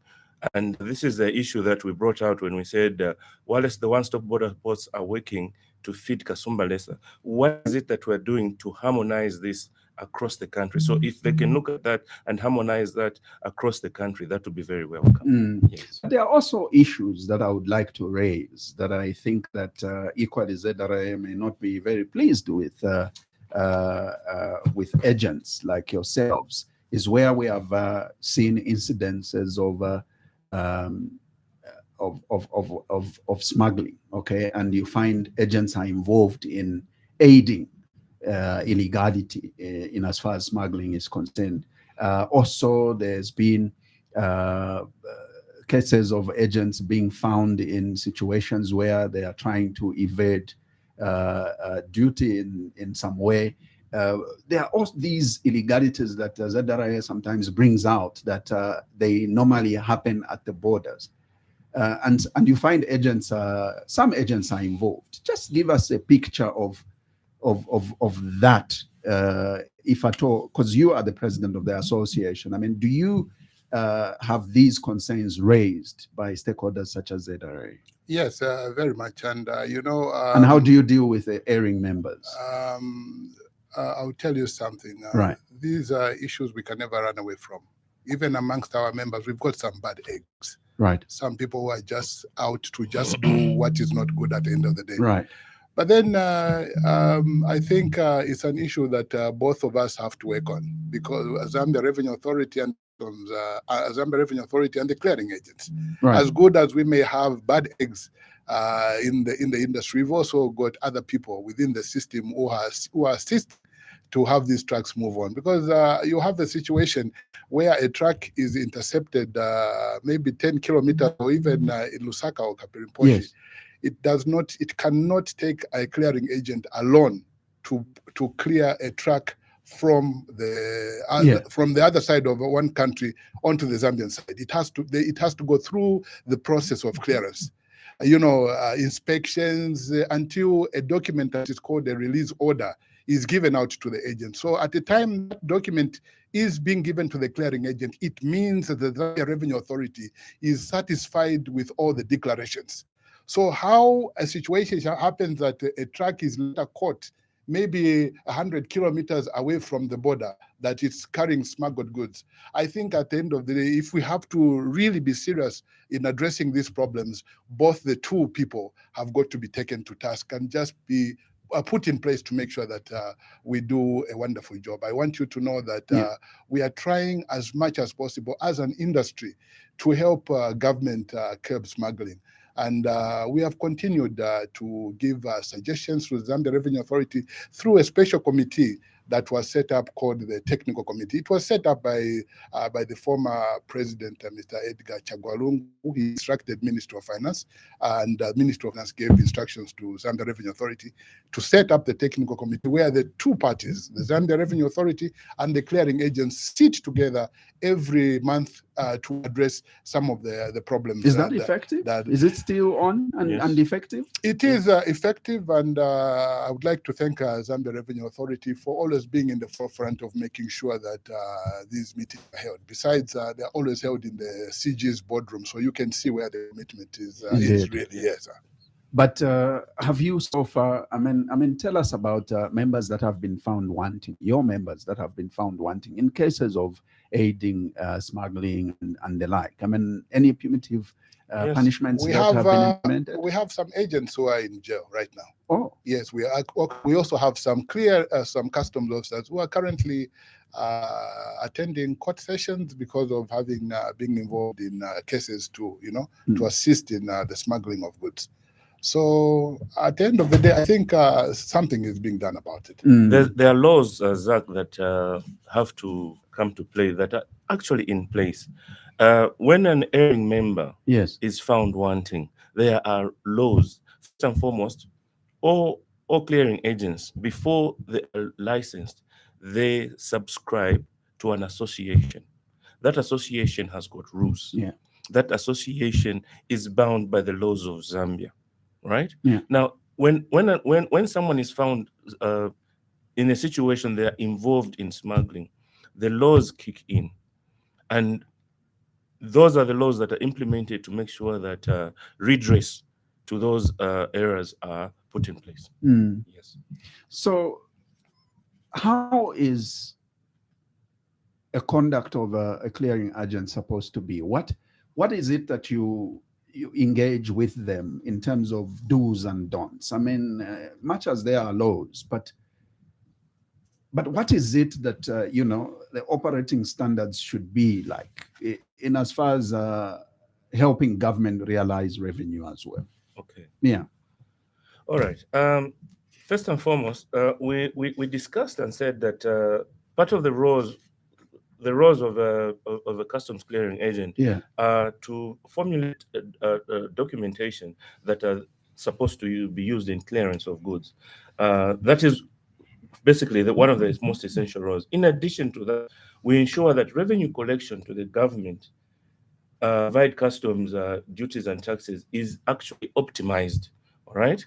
And this is the issue that we brought out when we said, whilst the one-stop border ports are working to feed Kasumba Lesa, what is it that we're doing to harmonize this across the country? So if they can look at that and harmonize that across the country, that would be very welcome. Yes. There are also issues that I would like to raise that I think that equally ZRA may not be very pleased with agents like yourselves, is where we have seen incidences of smuggling, okay? And you find agents are involved in aiding illegality in as far as smuggling is concerned. Also, there's been cases of agents being found in situations where they are trying to evade duty in some way. There are also these illegalities that ZRA sometimes brings out that they normally happen at the borders. And you find agents, some agents are involved. Just give us a picture of that, if at all, because you are the president of the association. I mean, do you have these concerns raised by stakeholders such as ZRA? Yes, very much. And and how do you deal with the erring members? I'll tell you something. Right. These are issues we can never run away from. Even amongst our members, we've got some bad eggs. Right. Some people who are just out to just do what is not good at the end of the day. Right. But then I think it's an issue that both of us have to work on, because Zambia Revenue Authority and Zambia Revenue Authority and the clearing agents, as good as we may have bad eggs in the industry, we've also got other people within the system who are assisting to have these trucks move on, because you have a situation where a truck is intercepted maybe 10 kilometers or even in Lusaka or Kapirimposhi. Yes. It cannot take a clearing agent alone to clear a truck from the other side of one country onto the Zambian side. It has to go through the process of clearance, inspections, until a document that is called a release order is given out to the agent. So at the time that document is being given to the clearing agent, it means that the Zambia Revenue Authority is satisfied with all the declarations. So how a situation happens that a truck is later caught maybe 100 kilometers away from the border, that it's carrying smuggled goods. I think at the end of the day, if we have to really be serious in addressing these problems, both the two people have got to be taken to task and just be put in place to make sure that we do a wonderful job. I want you to know that we are trying as much as possible as an industry to help government curb smuggling. And we have continued to give suggestions to the Zambia Revenue Authority through a special committee that was set up called the Technical Committee. It was set up by the former president, Mr. Edgar Chagwalungu, who instructed Minister of Finance, and the Minister of Finance gave instructions to Zambia Revenue Authority to set up the Technical Committee, where the two parties, the Zambia Revenue Authority and the clearing agents, sit together every month to address some of the problems. Is that effective? Is it still on and effective? It is effective, and I would like to thank Zambia Revenue Authority for always being in the forefront of making sure that these meetings are held. Besides, they're always held in the CG's boardroom, so you can see where the commitment is really, yes. But have you so far, I mean, tell us about members that have been found wanting, your members that have been found wanting in cases of aiding smuggling and the like. I mean, any punitive punishments that have been implemented? We have some agents who are in jail right now. Oh. Yes, we also have some some customs officers who are currently attending court sessions because of having being involved in cases to assist in the smuggling of goods. So at the end of the day, I think something is being done about it. There are laws, Zach, that have to come to play, that are actually in place. When an erring member is found wanting, there are laws. First and foremost, all clearing agents, before they are licensed, they subscribe to an association. That association has got rules. That association is bound by the laws of Zambia. Right? Now, when someone is found in a situation they are involved in smuggling, the laws kick in, and those are the laws that are implemented to make sure that redress to those errors are put in place. Yes. So, how is a conduct of a clearing agent supposed to be? What is it that you engage with them in terms of do's and don'ts? I mean, much as there are laws, but what is it that the operating standards should be like in as far as helping government realize revenue as well? Okay. Yeah. All right. First and foremost, we discussed and said that part of the roles of a customs clearing agent are to formulate documentation that are supposed to be used in clearance of goods. That is basically one of the most essential roles. In addition to that, we ensure that revenue collection to the government via customs duties and taxes is actually optimized. All right,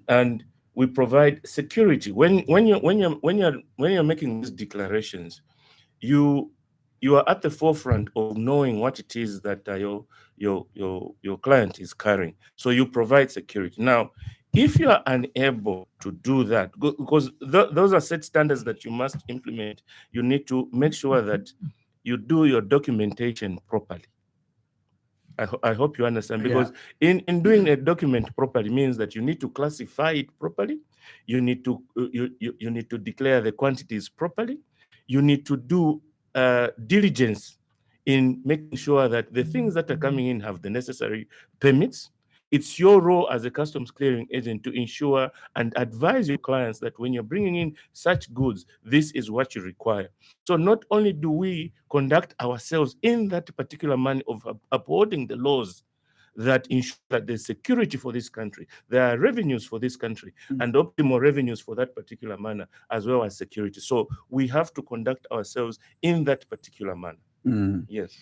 and we provide security when you're making these declarations. You are at the forefront of knowing what it is that your client is carrying. So you provide security. Now, if you are unable to do that, because those are set standards that you must implement, you need to make sure that you do your documentation properly. I hope you understand, because in doing a document properly means that you need to classify it properly. You need to you need to declare the quantities properly. You need to do diligence in making sure that the things that are coming in have the necessary permits. It's your role as a customs clearing agent to ensure and advise your clients that when you're bringing in such goods, this is what you require. So not only do we conduct ourselves in that particular manner of upholding the laws that ensure that there's security for this country, there are revenues for this country, and optimal revenues for that particular manner, as well as security. So we have to conduct ourselves in that particular manner. Yes.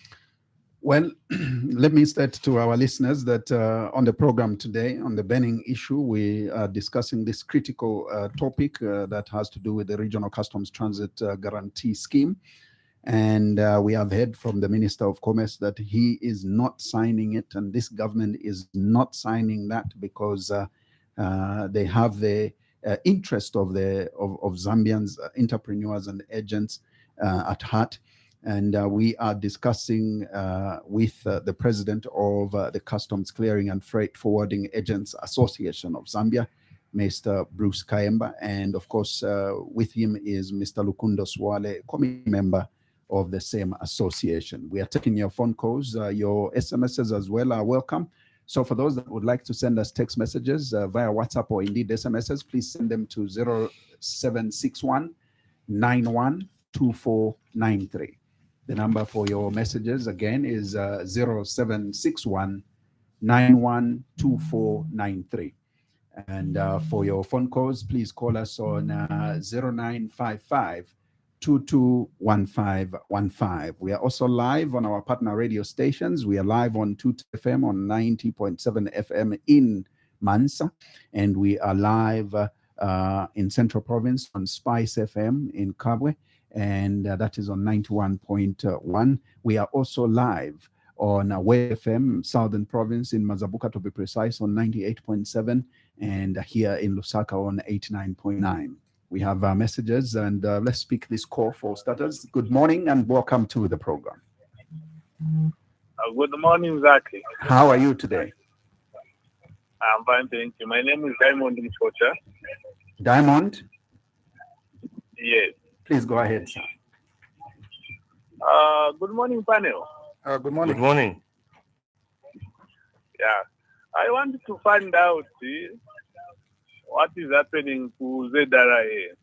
Well, let me state to our listeners that on the program today, on the banning issue, we are discussing this critical topic that has to do with the Regional Customs Transit Guarantee Scheme. And we have heard from the Minister of Commerce that he is not signing it, and this government is not signing that because they have the interest of Zambians, entrepreneurs and agents at heart. And we are discussing with the president of the Customs Clearing and Freight Forwarding Agents Association of Zambia, Mr. Bruce Kaembe. And of course, with him is Mr. Lukundo Siwale, committee member of the same association. We are taking your phone calls. Your SMSs as well are welcome. So for those that would like to send us text messages via WhatsApp or indeed SMSs, please send them to 0761 912493. The number for your messages again is 0761 912493. And for your phone calls, please call us on 0955 221515. We are also live on our partner radio stations. We are live on 2 FM on 90.7 FM in Mansa, and we are live in Central Province on Spice FM in Kabwe, and that is on 91.1. We are also live on Way FM, Southern Province in Mazabuka, to be precise, on 98.7, and here in Lusaka on 89.9. We have messages, and let's speak this call for starters. Good morning and welcome to the program. Good morning, Zaki. How are you today? I'm fine, thank you. My name is Diamond Mskocha. Diamond? Yes. Please go ahead, sir. Good morning, panel. Good morning. Good morning. Yeah. I want to find out what is happening to ZRA.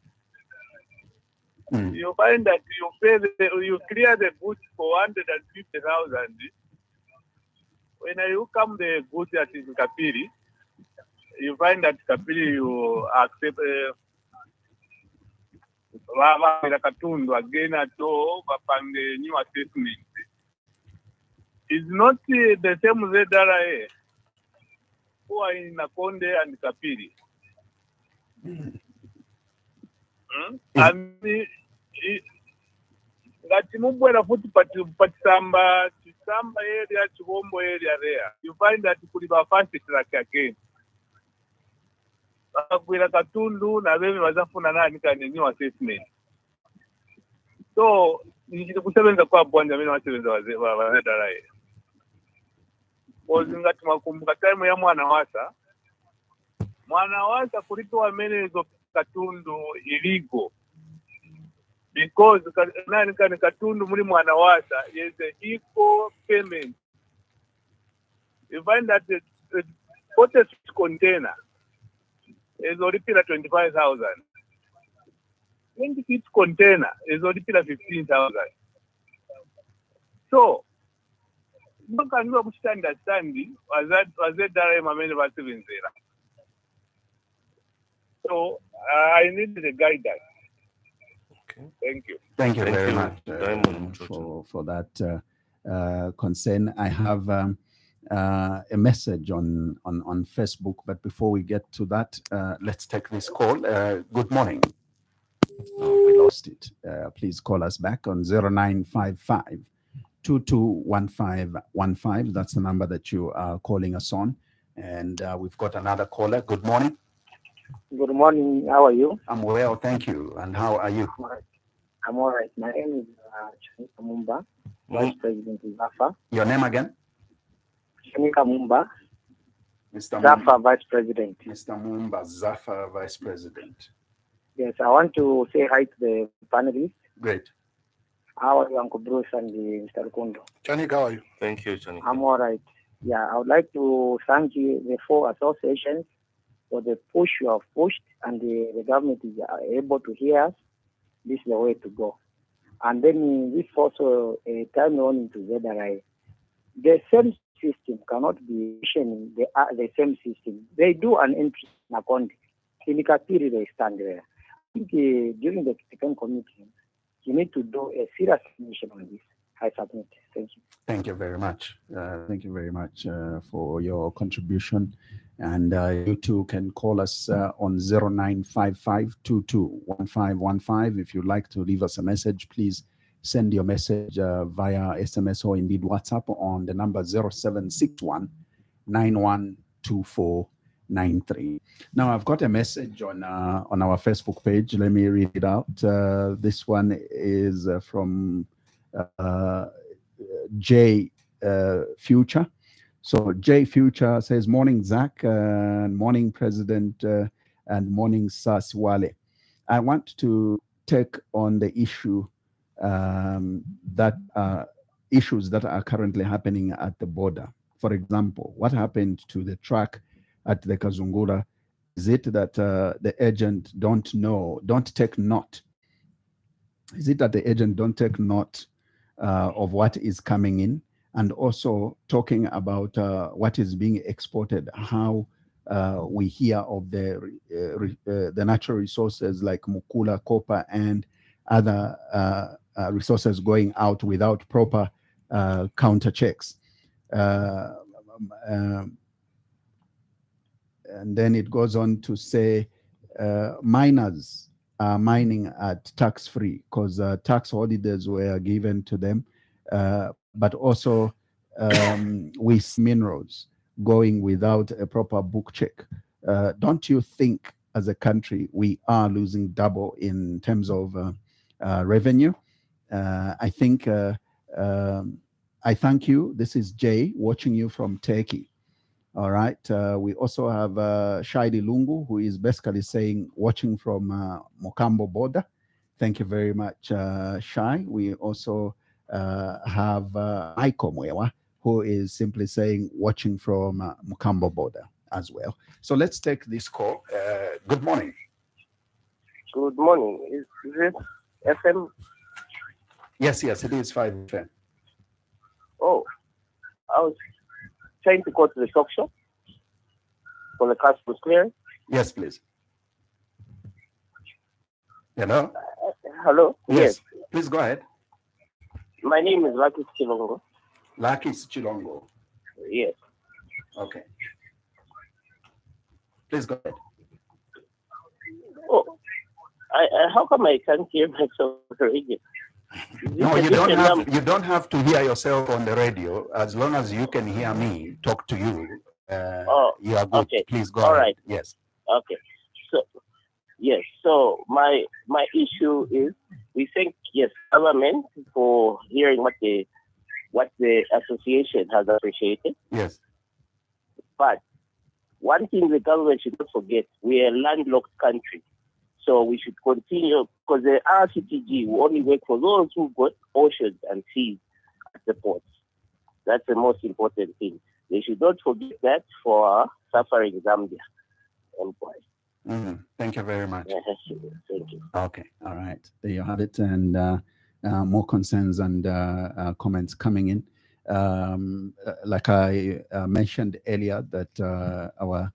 You find that you clear the goods for 150,000. When you come the goods that is Kapiri, you find that Kapiri you accept Katundu again at all upon the new assessment. It's not the same ZRA who are in Nakonde and Kapiri. And that Mubwela foot Patisamba area, Chibombo area there. You find that could be a fast track again. Katundu na wewe wazafuna nani kani new assessment. So nikusebenza kwa bwanja mimi wasebenza wa ZRA. Bozinga tumakumbuka time ya mwana wasa kulitoa menezo Katundu illegal because nani kani Katundu muri mwana wasa is a equal payment. You find that the 40 container is already 25,000. 26 container is already 15,000. So you can understand was that mamene va 70. So I need the guidance. Okay. Thank you. Thank you very Thank you, much Diamond for that concern. I have a message on Facebook, but before we get to that, let's take this call. Good morning. Oh, we lost it. Please call us back on 0955 221515. That's the number that you are calling us on. And we've got another caller. Good morning. Good morning. How are you? I'm well, thank you. And how are you? I'm all right. My name is Chanika Mumba, Vice President of ZAFA. Your name again? Chanika Mumba, Mr. ZAFA Mumba. Vice President. Mr. Mumba, ZAFA Vice President. Yes, I want to say hi to the panelists. Great. How are you, Uncle Bruce and Mr. Lukundo? Chanika, how are you? Thank you, Johnny. I'm all right. Yeah, I would like to thank you, the four associations, for the push you have pushed, and the government is able to hear us. This is the way to go. And then this also a time warning to Zachariah. The same system cannot be mentioning the same system. They do an entry in account. In the Kapiri, they stand there. I think during the second committee, you need to do a serious mission on this. I submit. Thank you. Thank you very much. Thank you very much for your contribution. And you too can call us on 0955-221515. If you'd like to leave us a message, please send your message via SMS or indeed WhatsApp on the number 0761-912493. Now, I've got a message on our Facebook page. Let me read it out. This one is from J Future. So J Future says, morning, Zach, morning, President, and morning, Siwale. I want to take on the issue issues that are currently happening at the border. For example, what happened to the truck at the Kazungura? Is it that the agent don't take note? Is it that the agent don't take note of what is coming in? And also talking about what is being exported, how we hear of the natural resources like mukula, copper, and other resources going out without proper counter checks. And then it goes on to say miners are mining at tax-free because tax holidays were given to them, but also with minerals going without a proper book check. Don't you think as a country we are losing double in terms of revenue? I think I thank you. This is Jay watching you from Turkey. All right. We also have Shaidi Lungu, who is basically saying watching from Mokambo border. Thank you very much, Shai. We also have Aiko Mwewa, who is simply saying watching from Mokambo border as well. So let's take this call. Good morning. Good morning. Is it FM? Yes, it is 5 FM. Oh, I was trying to go to the talk show for the cast was clear. Yes, please. Hello? Hello? Yes. Please go ahead. My name is Lucky Chilongo. Lucky Chilongo. Yes. Okay. Please go ahead. Oh, how come I can't hear myself on the radio? No, you don't have to hear yourself on the radio. As long as you can hear me talk to you, you are good. Okay. Please go All ahead. Right. Yes. Okay. So, yes. So my issue is we thank government for hearing what the association has appreciated. Yes. But one thing the government should not forget: we are a landlocked country. So we should continue, because the RCTG will only work for those who've got oceans and seas at the ports. That's the most important thing. They should not forget that for our suffering Zambia. Thank you very much. Thank you. Okay, all right. There you have it. And more concerns and comments coming in. Like I mentioned earlier, that our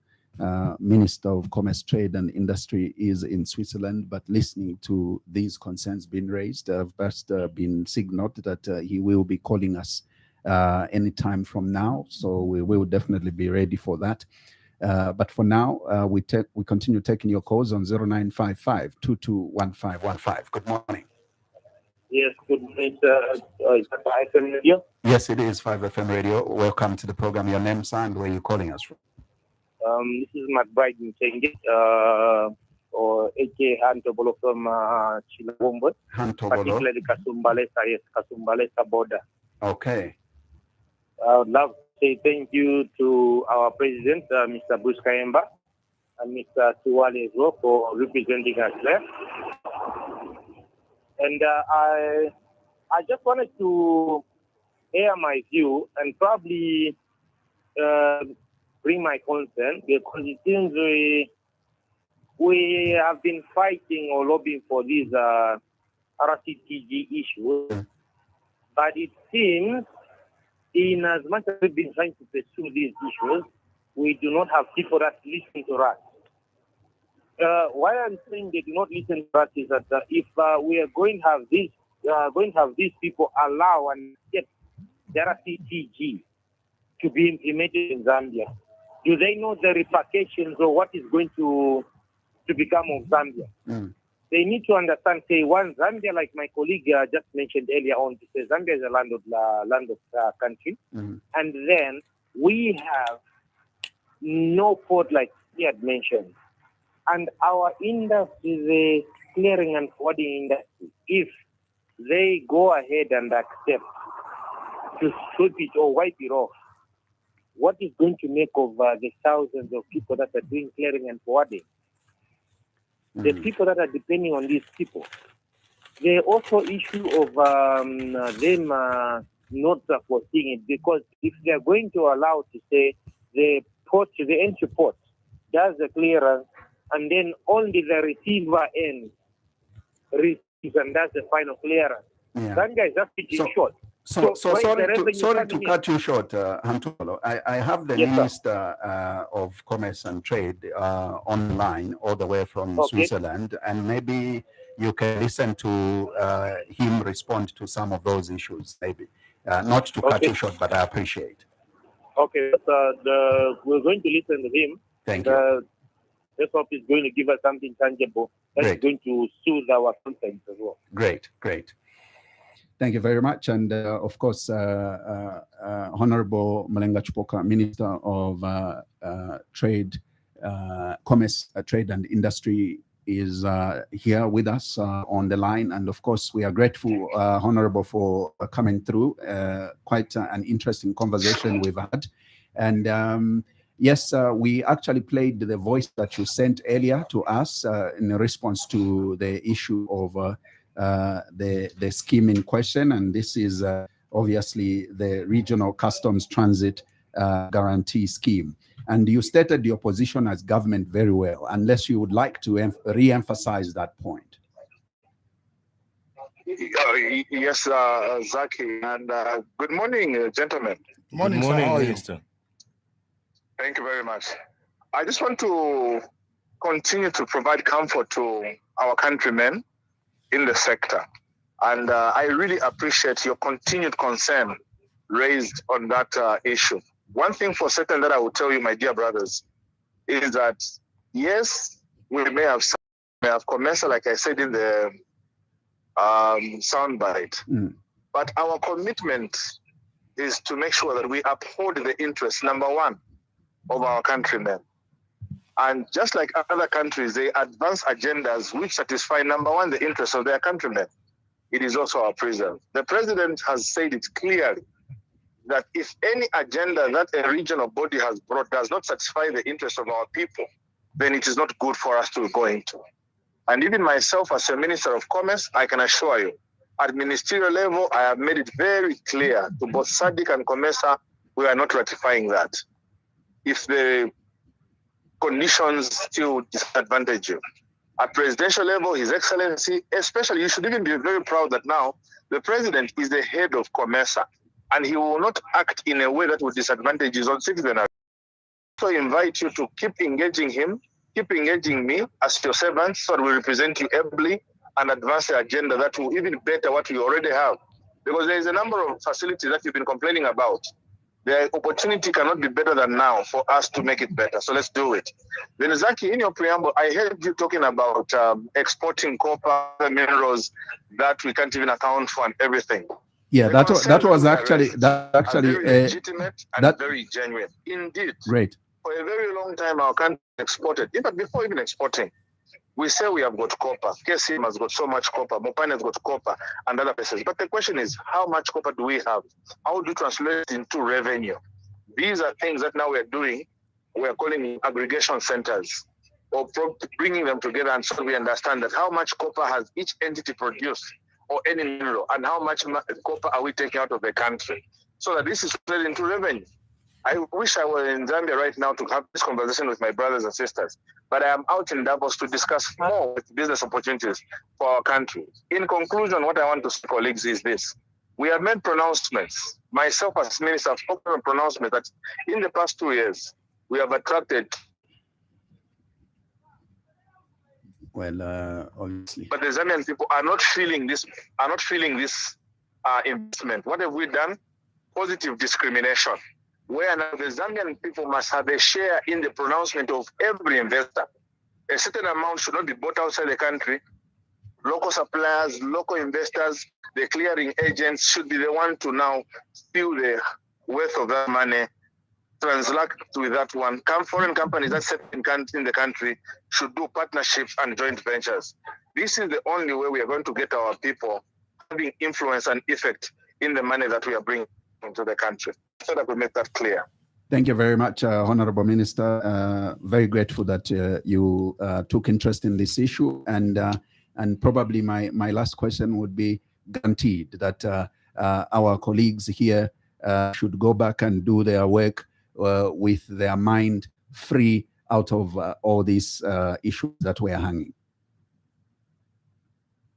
Minister of Commerce, Trade and Industry is in Switzerland, but listening to these concerns being raised, first been signaled that he will be calling us any time from now. So we will definitely be ready for that. But for now, we continue taking your calls on 0955-221515. Good morning. Yes, good morning. Is that 5 FM radio? Yes, it is 5 FM radio. Welcome to the program. Your name, sir, and where are you calling us from? This is McBride in Kenge, or AK Hantobolo from Chilabombo, particularly Kasumbalesa border. Okay. I would love to say thank you to our president, Mr. Bruce Kaembe, and Mr. Siwale as well for representing us there. And I just wanted to air my view and probably bring my concern because it seems we have been fighting or lobbying for these RCTG issues, but it seems in as much as we've been trying to pursue these issues, we do not have people that listen to us. Why I'm saying they do not listen to us is that if we are going to have these people allow and accept the RCTG to be implemented in Zambia, do they know the repercussions or what is going to become of Zambia? They need to understand, say, one, Zambia, like my colleague just mentioned earlier on, say Zambia is a landlocked country. And then we have no port like he had mentioned. And our industry, the clearing and forwarding industry, if they go ahead and accept to sweep it or wipe it off, what is going to make of the thousands of people that are doing clearing and forwarding? The people that are depending on these people. The also issue of them not foreseeing it, because if they are going to allow to say the entry port does the clearance and then only the receiver end receives and does the final clearance. Zambia is just pitching short. So sorry to cut you short, Hantolo. I have the Minister of Commerce and Trade online all the way from Switzerland, and maybe you can listen to him respond to some of those issues, maybe. Not to cut you short, but I appreciate. Okay, we're going to listen to him. Thank you. Let's hope he's going to give us something tangible that's going to soothe our conscience as well. Great. Thank you very much. And of course, Honorable Malenga Chupoka, Minister of Trade, Commerce, Trade and Industry is here with us on the line. And of course, we are grateful, Honorable, for coming through. Quite an interesting conversation we've had. And yes, we actually played the voice that you sent earlier to us in response to the issue of the scheme in question, and this is obviously the Regional Customs Transit Guarantee Scheme. And you stated your position as government very well, unless you would like to re-emphasize that point. Yes, Zaki, and good morning, gentlemen. Morning, Good morning, Minister. Thank you very much. I just want to continue to provide comfort to our countrymen in the sector. And I really appreciate your continued concern raised on that issue. One thing for certain that I will tell you, my dear brothers, is that yes, we may have commercial, like I said in the soundbite, but our commitment is to make sure that we uphold the interests, number one, of our countrymen. And just like other countries, they advance agendas which satisfy, number one, the interests of their countrymen. It is also our president. The president has said it clearly that if any agenda that a regional body has brought does not satisfy the interests of our people, then it is not good for us to go into. And even myself as a Minister of Commerce, I can assure you, at ministerial level, I have made it very clear to both SADC and COMESA, we are not ratifying that. If the conditions still disadvantage you. At presidential level, His Excellency, especially, you should even be very proud that now the president is the head of COMESA, and he will not act in a way that will disadvantage his own citizens. So I invite you to keep engaging him, keep engaging me as your servants, so that we represent you ably and advance the agenda that will even better what we already have. Because there is a number of facilities that you've been complaining about. The opportunity cannot be better than now for us to make it better. So let's do it. Then, Zaki, in your preamble, I heard you talking about exporting copper minerals that we can't even account for and everything. Yeah, that was actually very legitimate and very genuine. Indeed. Great. For a very long time, our country exported. In fact, before even exporting, we say we have got copper. KCM has got so much copper. Mopane has got copper and other places. But the question is, how much copper do we have? How do you translate it into revenue? These are things that now we're doing. We're calling aggregation centers, or bringing them together, and so we understand that how much copper has each entity produced, or any mineral, and how much copper are we taking out of the country, so that this is translated into revenue. I wish I were in Zambia right now to have this conversation with my brothers and sisters, but I am out in Davos to discuss more with business opportunities for our country. In conclusion, what I want to say, colleagues, is this. We have made pronouncements. Myself as minister, I've spoken a pronouncement that in the past 2 years, we have attracted. Well, obviously. But the Zambian people are not feeling this, investment. What have we done? Positive discrimination, where now the Zambian people must have a share in the pronouncement of every investor. A certain amount should not be bought outside the country. Local suppliers, local investors, the clearing agents should be the one to now feel the worth of that money, transact with that one. Foreign companies that set in the country should do partnerships and joint ventures. This is the only way we are going to get our people having influence and effect in the money that we are bringing into the country. So that we make that clear. Thank you very much, Honorable Minister. Very grateful that you took interest in this issue. And probably my last question would be guaranteed that our colleagues here should go back and do their work with their mind free out of all these issues that we are hanging.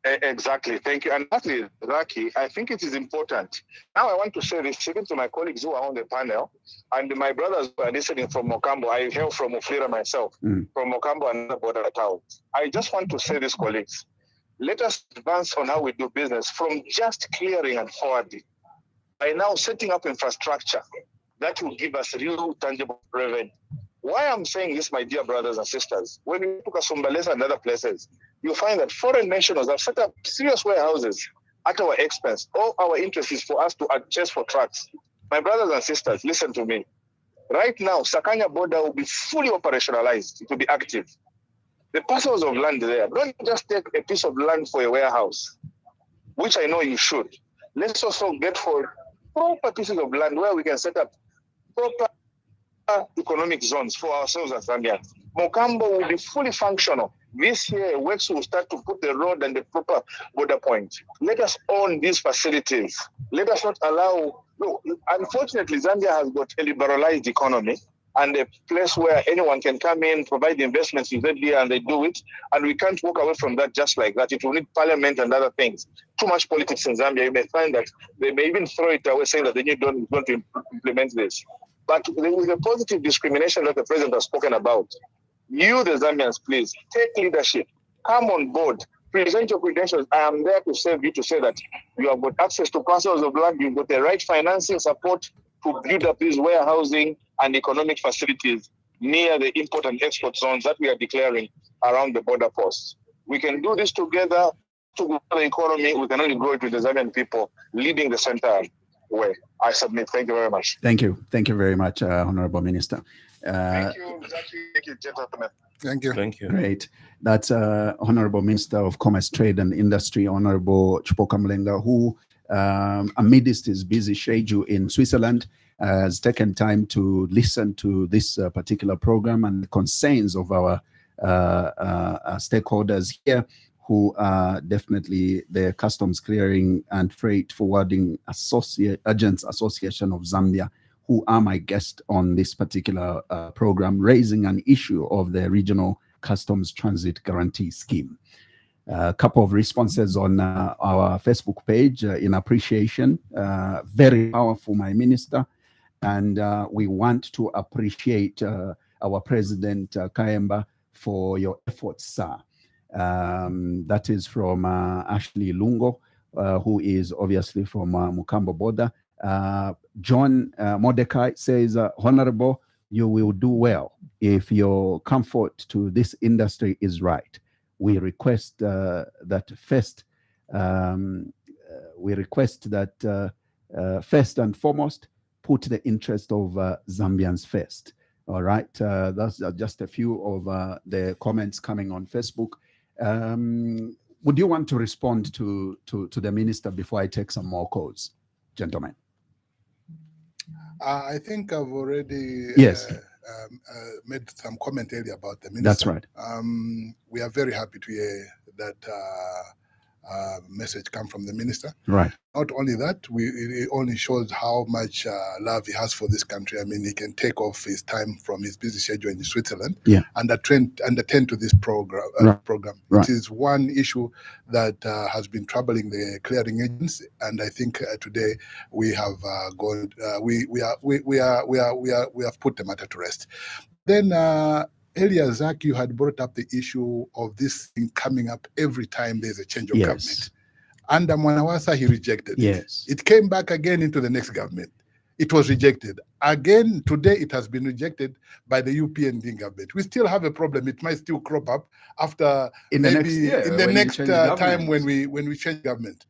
Exactly. Thank you. And lastly, Raki, I think it is important. Now I want to say this even to my colleagues who are on the panel and my brothers who are listening from Mokambo. I hail from Ufira myself, from Mokambo and the border town. I just want to say this, colleagues. Let us advance on how we do business from just clearing and forwarding. By now setting up infrastructure that will give us real tangible revenue. Why I'm saying this, my dear brothers and sisters, when you look at Sombalesa and other places, you find that foreign nationals have set up serious warehouses at our expense. All our interest is for us to adjust for trucks. My brothers and sisters, listen to me. Right now, Sakanya border will be fully operationalized. It will be active. The parcels of land there, don't just take a piece of land for a warehouse, which I know you should. Let's also get for proper pieces of land where we can set up proper economic zones for ourselves as Zambians. Mokambo will be fully functional. This year, works will start to put the road and the proper border point. Let us own these facilities. Let us not allow. Look, unfortunately, Zambia has got a liberalized economy and a place where anyone can come in, provide investments in Zambia, and they do it. And we can't walk away from that just like that. It will need parliament and other things. Too much politics in Zambia. You may find that they may even throw it away, saying that they don't want to implement this. But with the positive discrimination that the president has spoken about, you, the Zambians, please take leadership, come on board, present your credentials. I am there to serve you, to say that you have got access to parcels of land, you've got the right financing support to build up these warehousing and economic facilities near the import and export zones that we are declaring around the border posts. We can do this together to grow the economy. We can only grow it with the Zambian people leading the center way. I submit. Thank you very much. Thank you. Thank you very much, Honorable Minister. Thank you, Zaki. Thank you, gentlemen. Thank you. Thank you. Great. That's Honorable Minister of Commerce, Trade and Industry, Honorable Chipoka Mlenga, who amidst his busy schedule in Switzerland, has taken time to listen to this particular program and the concerns of our stakeholders here, who are definitely the Customs Clearing and Freight Forwarding Agents Association of Zambia, who are my guest on this particular program, raising an issue of the Regional Customs Transit Guarantee Scheme. A couple of responses on our Facebook page in appreciation. Very powerful, my minister. And we want to appreciate our President Kaembe for your efforts, sir. That is from Ashley Lungo, who is obviously from Mukambo border. John Mordecai says, Honorable, you will do well if your comfort to this industry is right. We request that first and foremost, put the interest of Zambians first. All right, that's just a few of the comments coming on Facebook. Would you want to respond to the minister before I take some more calls, gentlemen? I think I've already made some comment earlier about the minister. That's right. We are very happy to hear that message come from the minister. Right. Not only that, it only shows how much love he has for this country. I mean, he can take off his time from his busy schedule in Switzerland and attend to this program. It is one issue that has been troubling the clearing agents, and I think today we have we have put the matter to rest. Then earlier, Zach, you had brought up the issue of this thing coming up every time there's a change of government. Under Mwanawasa, he rejected it. It came back again into the next government. It was rejected. Again, today it has been rejected by the UPND government. We still have a problem. It might still crop up after in the next time when we change government.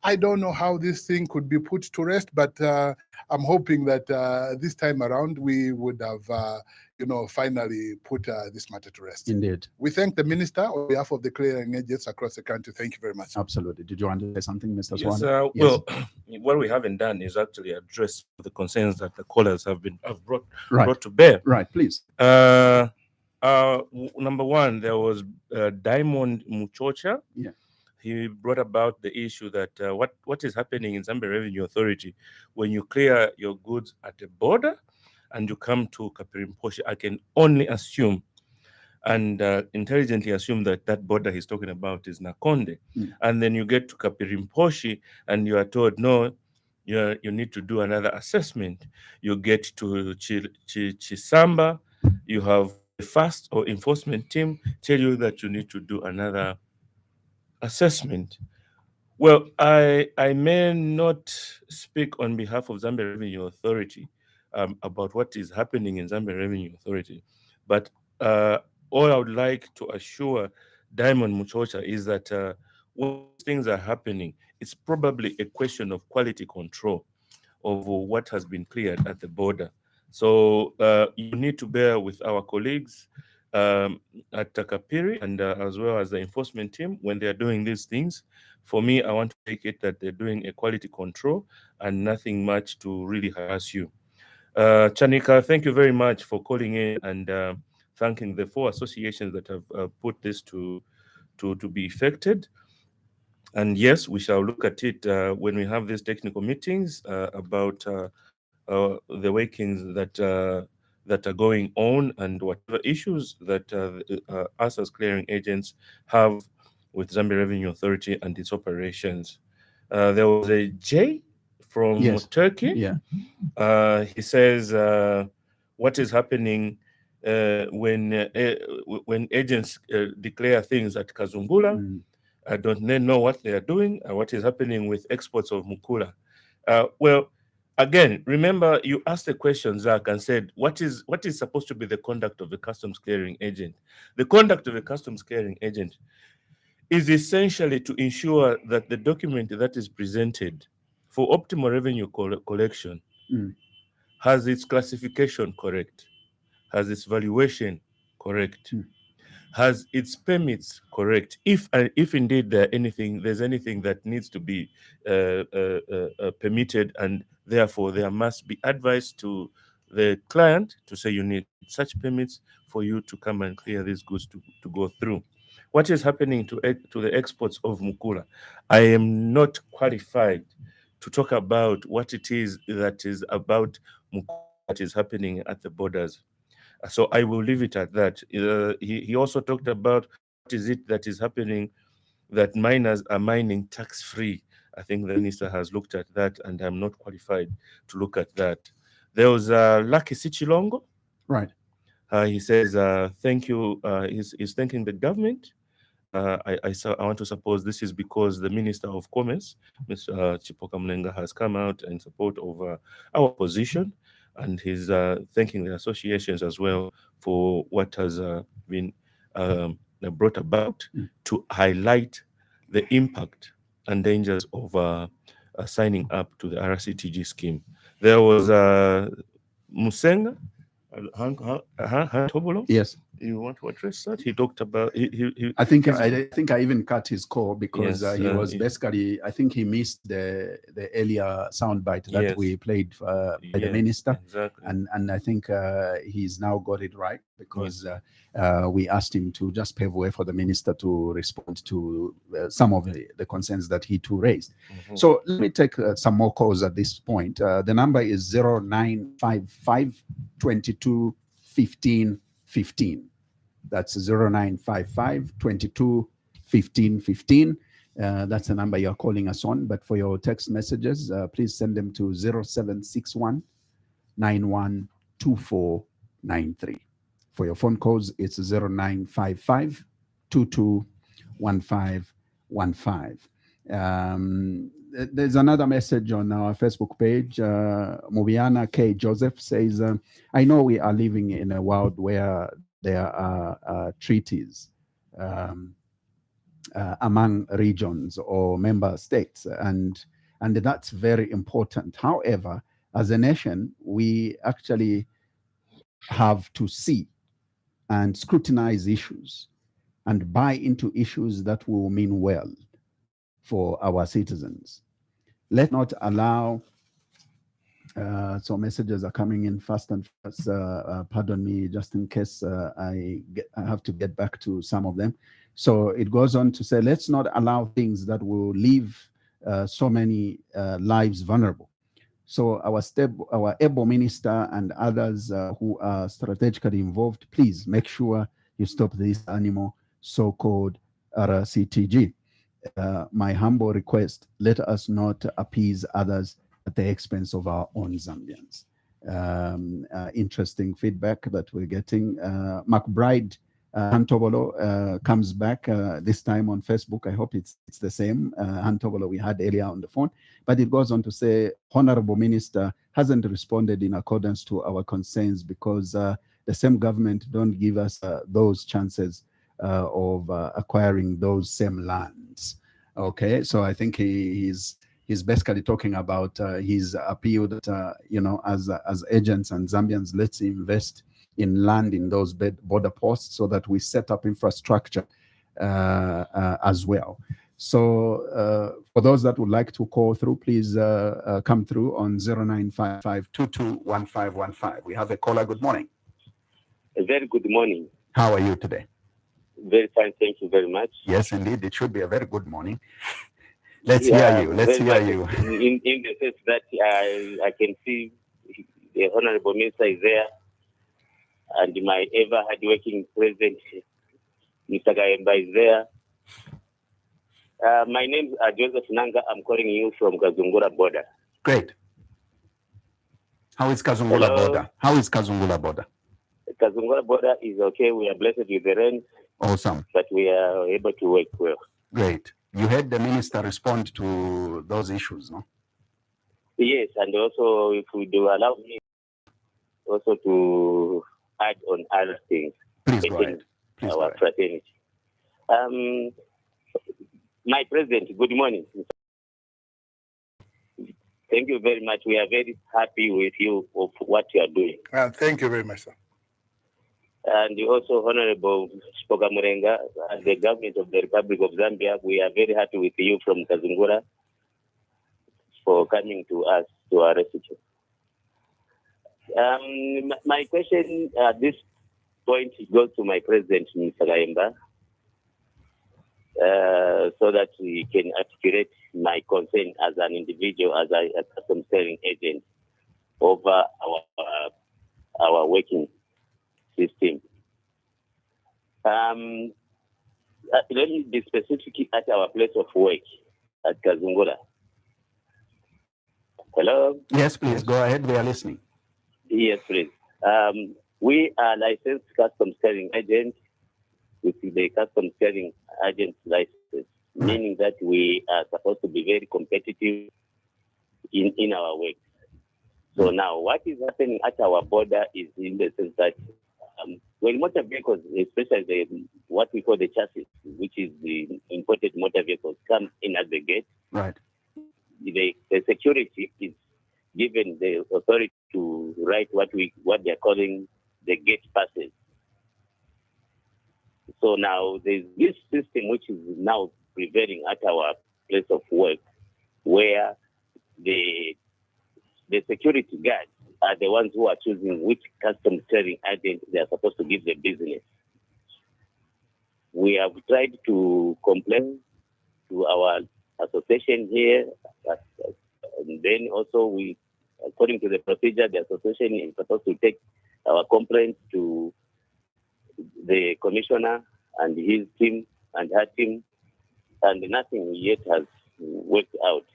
I don't know how this thing could be put to rest, but I'm hoping that this time around we would have, finally put this matter to rest. Indeed. We thank the minister on behalf of the clearing agents across the country. Thank you very much. Absolutely. Did you want to say something, Mr. Yes, Siwale? well, what we haven't done is actually address the concerns that the callers have brought to bear. Right, please. Number one, there was Diamond Muchocha. Yeah. He brought about the issue that what is happening in Zambia Revenue Authority when you clear your goods at the border and you come to Kapirimposhi. I can only assume and intelligently assume that that border he's talking about is Nakonde. And then you get to Kapirimposhi and you are told, no, you need to do another assessment. You get to Chisamba, you have the FAST or enforcement team tell you that you need to do another assessment. Well, I may not speak on behalf of Zambia Revenue Authority about what is happening in Zambia Revenue Authority, but all I would like to assure Diamond Muchocha is that when things are happening, it's probably a question of quality control of what has been cleared at the border. So you need to bear with our colleagues at Takapiri and as well as the enforcement team when they are doing these things. For me, I want to take it that they're doing a quality control and nothing much to really harass you. Chanika, thank you very much for calling in and thanking the 4 associations that have put this to be effected. And yes, we shall look at it when we have these technical meetings about the workings that are going on and whatever issues that us as clearing agents have with Zambia Revenue Authority and its operations. There was a J from Turkey. Yeah. He says, what is happening when agents declare things at Kazumbula? Don't they know what they are doing? What is happening with exports of Mukula? Well, again, remember you asked the question, Zach, and said, what is supposed to be the conduct of a customs clearing agent? The conduct of a customs clearing agent is essentially to ensure that the document that is presented for optimal revenue collection has its classification correct, has its valuation correct, has its permits correct. If indeed there's anything that needs to be permitted, and therefore there must be advice to the client to say you need such permits for you to come and clear these goods to go through. What is happening to the exports of Mukula? I am not qualified to talk about what it is that is about Mukula that is happening at the borders. So I will leave it at that. He also talked about what is it that is happening that miners are mining tax-free. I think the minister has looked at that, and I'm not qualified to look at that. There was Lucky Sichilongo. Right. He says, thank you. He's thanking the government. I want to suppose this is because the Minister of Commerce, Mr. Chipoka Mlenga, has come out in support of our position, and he's thanking the associations as well for what has been brought about to highlight the impact and dangers of signing up to the RCTG scheme. There was Musenga, yes, You want to address that? He talked about. I think I even cut his call because Yes, he was basically. I think he missed the earlier soundbite that Yes. we played by the Yes, minister, exactly. and I think he's now got it right because we asked him to just pave way for the minister to respond to some of the concerns that he too raised. So let me take some more calls at this point. The number is 0955 22 15 15. That's 0955 22 15 15. That's the number you're calling us on. But for your text messages, please send them to 0761 912493. For your phone calls, it's 0955 22 1515. There's another message on our Facebook page. Mubiana K. Joseph says, I know we are living in a world where there are treaties among regions or member states, and that's very important. However, as a nation, we actually have to see and scrutinize issues and buy into issues that will mean well for our citizens. Let's not allow so messages are coming in fast and fast. Pardon me, just in case I have to get back to some of them. So it goes on to say, let's not allow things that will leave so many lives vulnerable. So our able minister and others who are strategically involved, please make sure you stop this animal so-called RCTG. My humble request, let us not appease others at the expense of our own Zambians. Interesting feedback that we're getting. McBride Hantobolo comes back this time on Facebook. I hope it's the same Hantobolo we had earlier on the phone. But it goes on to say, Honorable Minister hasn't responded in accordance to our concerns because the same government don't give us those chances of acquiring those same lands. Okay, so I think he's basically talking about his appeal that as agents and Zambians, let's invest in land in those border posts so that we set up infrastructure as well. So for those that would like to call through, please come through on 0955 221515. We have a caller. Good morning. A very good morning. How are you today? Very fine, thank you very much. Yes, indeed, it should be a very good morning. Let's hear you. Let's hear you. In the sense that I can see the Honorable Minister is there, and my ever hardworking President, Mr. Kaembe, is there. My name is Joseph Nanga. I'm calling you from Kazungura border. Great. How is Kazungura border? How is Kazungura border? Kazungura border is okay. We are blessed with the rain. Awesome. But we are able to work well. Great. You heard the minister respond to those issues, no? Yes, and also if we do allow me also to add on other things. Please go ahead. Please our fraternity. My President, good morning. Thank you very much. We are very happy with you of what you are doing. Thank you very much, sir. And also Honorable Spoga Murenga, and the government of the Republic of Zambia, we are very happy with you from Kazungura for coming to us, to our rescue. My question at this point goes to my President, Mr. Kaembe, so that we can articulate my concern as an individual, as a custom selling agent over our working system. Let me be specific at our place of work at Kazungura. Hello? Yes, please, go ahead. We are listening. Yes, please. We are licensed custom selling agents with the custom selling agent license, meaning that we are supposed to be very competitive in our work. So now, what is happening at our border is in the sense that when motor vehicles, especially what we call the chassis, which is the imported motor vehicles, come in at the gate, right? The security is given the authority to write what they are calling the gate passes. So now there's this system which is now prevailing at our place of work, where the security guards are the ones who are choosing which customs clearing agent they are supposed to give the business. We have tried to complain to our association here, and then also we, according to the procedure, the association is supposed to take our complaints to the commissioner and his team and her team, and nothing yet has worked out.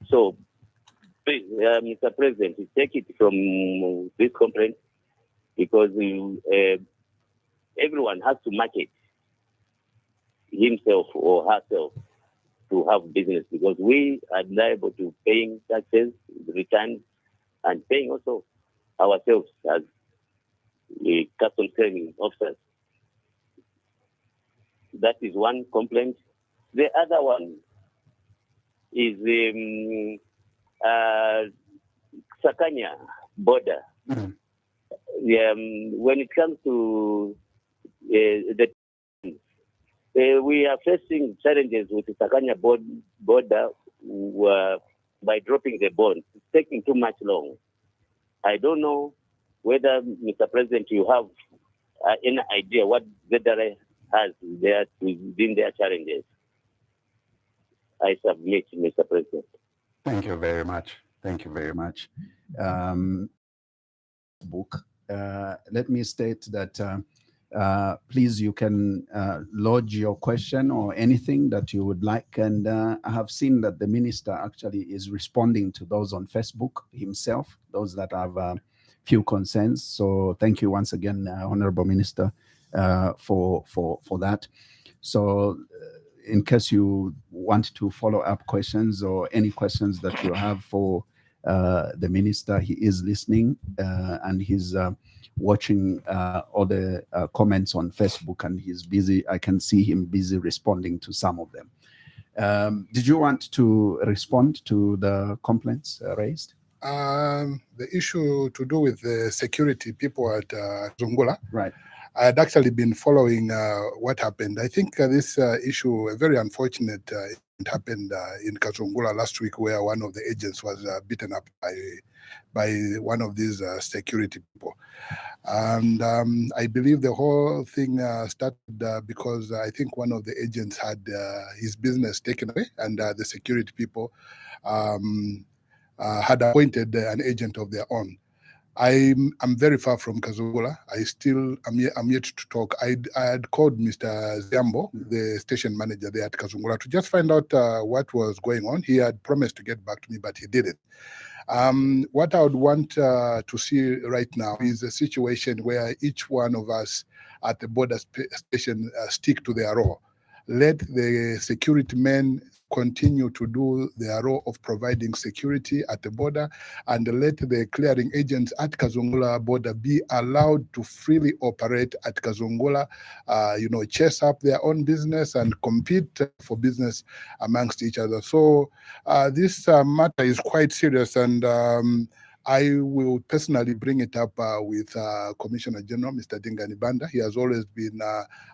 So, please, Mr. President, take it from this complaint, because everyone has to market himself or herself to have business, because we are liable to paying taxes, returns, and paying also ourselves as the customs clearing officers. That is one complaint. The other one is Sakanya border. Mm-hmm. When it comes to we are facing challenges with the Sakanya border by dropping the bonds. It's taking too much long. I don't know whether, Mr. President, you have any idea what ZRA has there within their challenges. I submit, Mr. President. Thank you very much. Thank you very much. Let me state that please, you can lodge your question or anything that you would like. And I have seen that the minister actually is responding to those on Facebook himself, those that have few concerns. So thank you once again, Honorable Minister, for that. So in case you want to follow up questions or any questions that you have for the minister, he is listening and he's watching all the comments on Facebook, and he's busy. I can see him busy responding to some of them. Did you want to respond to the complaints raised? The issue to do with the security people at Zungula. Right. I had actually been following what happened. I think this issue, a very unfortunate it happened in Kazungula last week, where one of the agents was beaten up by one of these security people. And I believe the whole thing started because I think one of the agents had his business taken away, and the security people had appointed an agent of their own. I'm very far from Kazungula. I'm yet to talk. I had called Mr. Ziambo, the station manager there at Kazungula, to just find out what was going on. He had promised to get back to me, but he didn't. What I would want to see right now is a situation where each one of us at the border station stick to their role. Let the security men continue to do their role of providing security at the border, and let the clearing agents at Kazungula border be allowed to freely operate at Kazungula, chase up their own business and compete for business amongst each other. So this matter is quite serious, and I will personally bring it up with Commissioner General, Mr. Dingani Banda. He has always been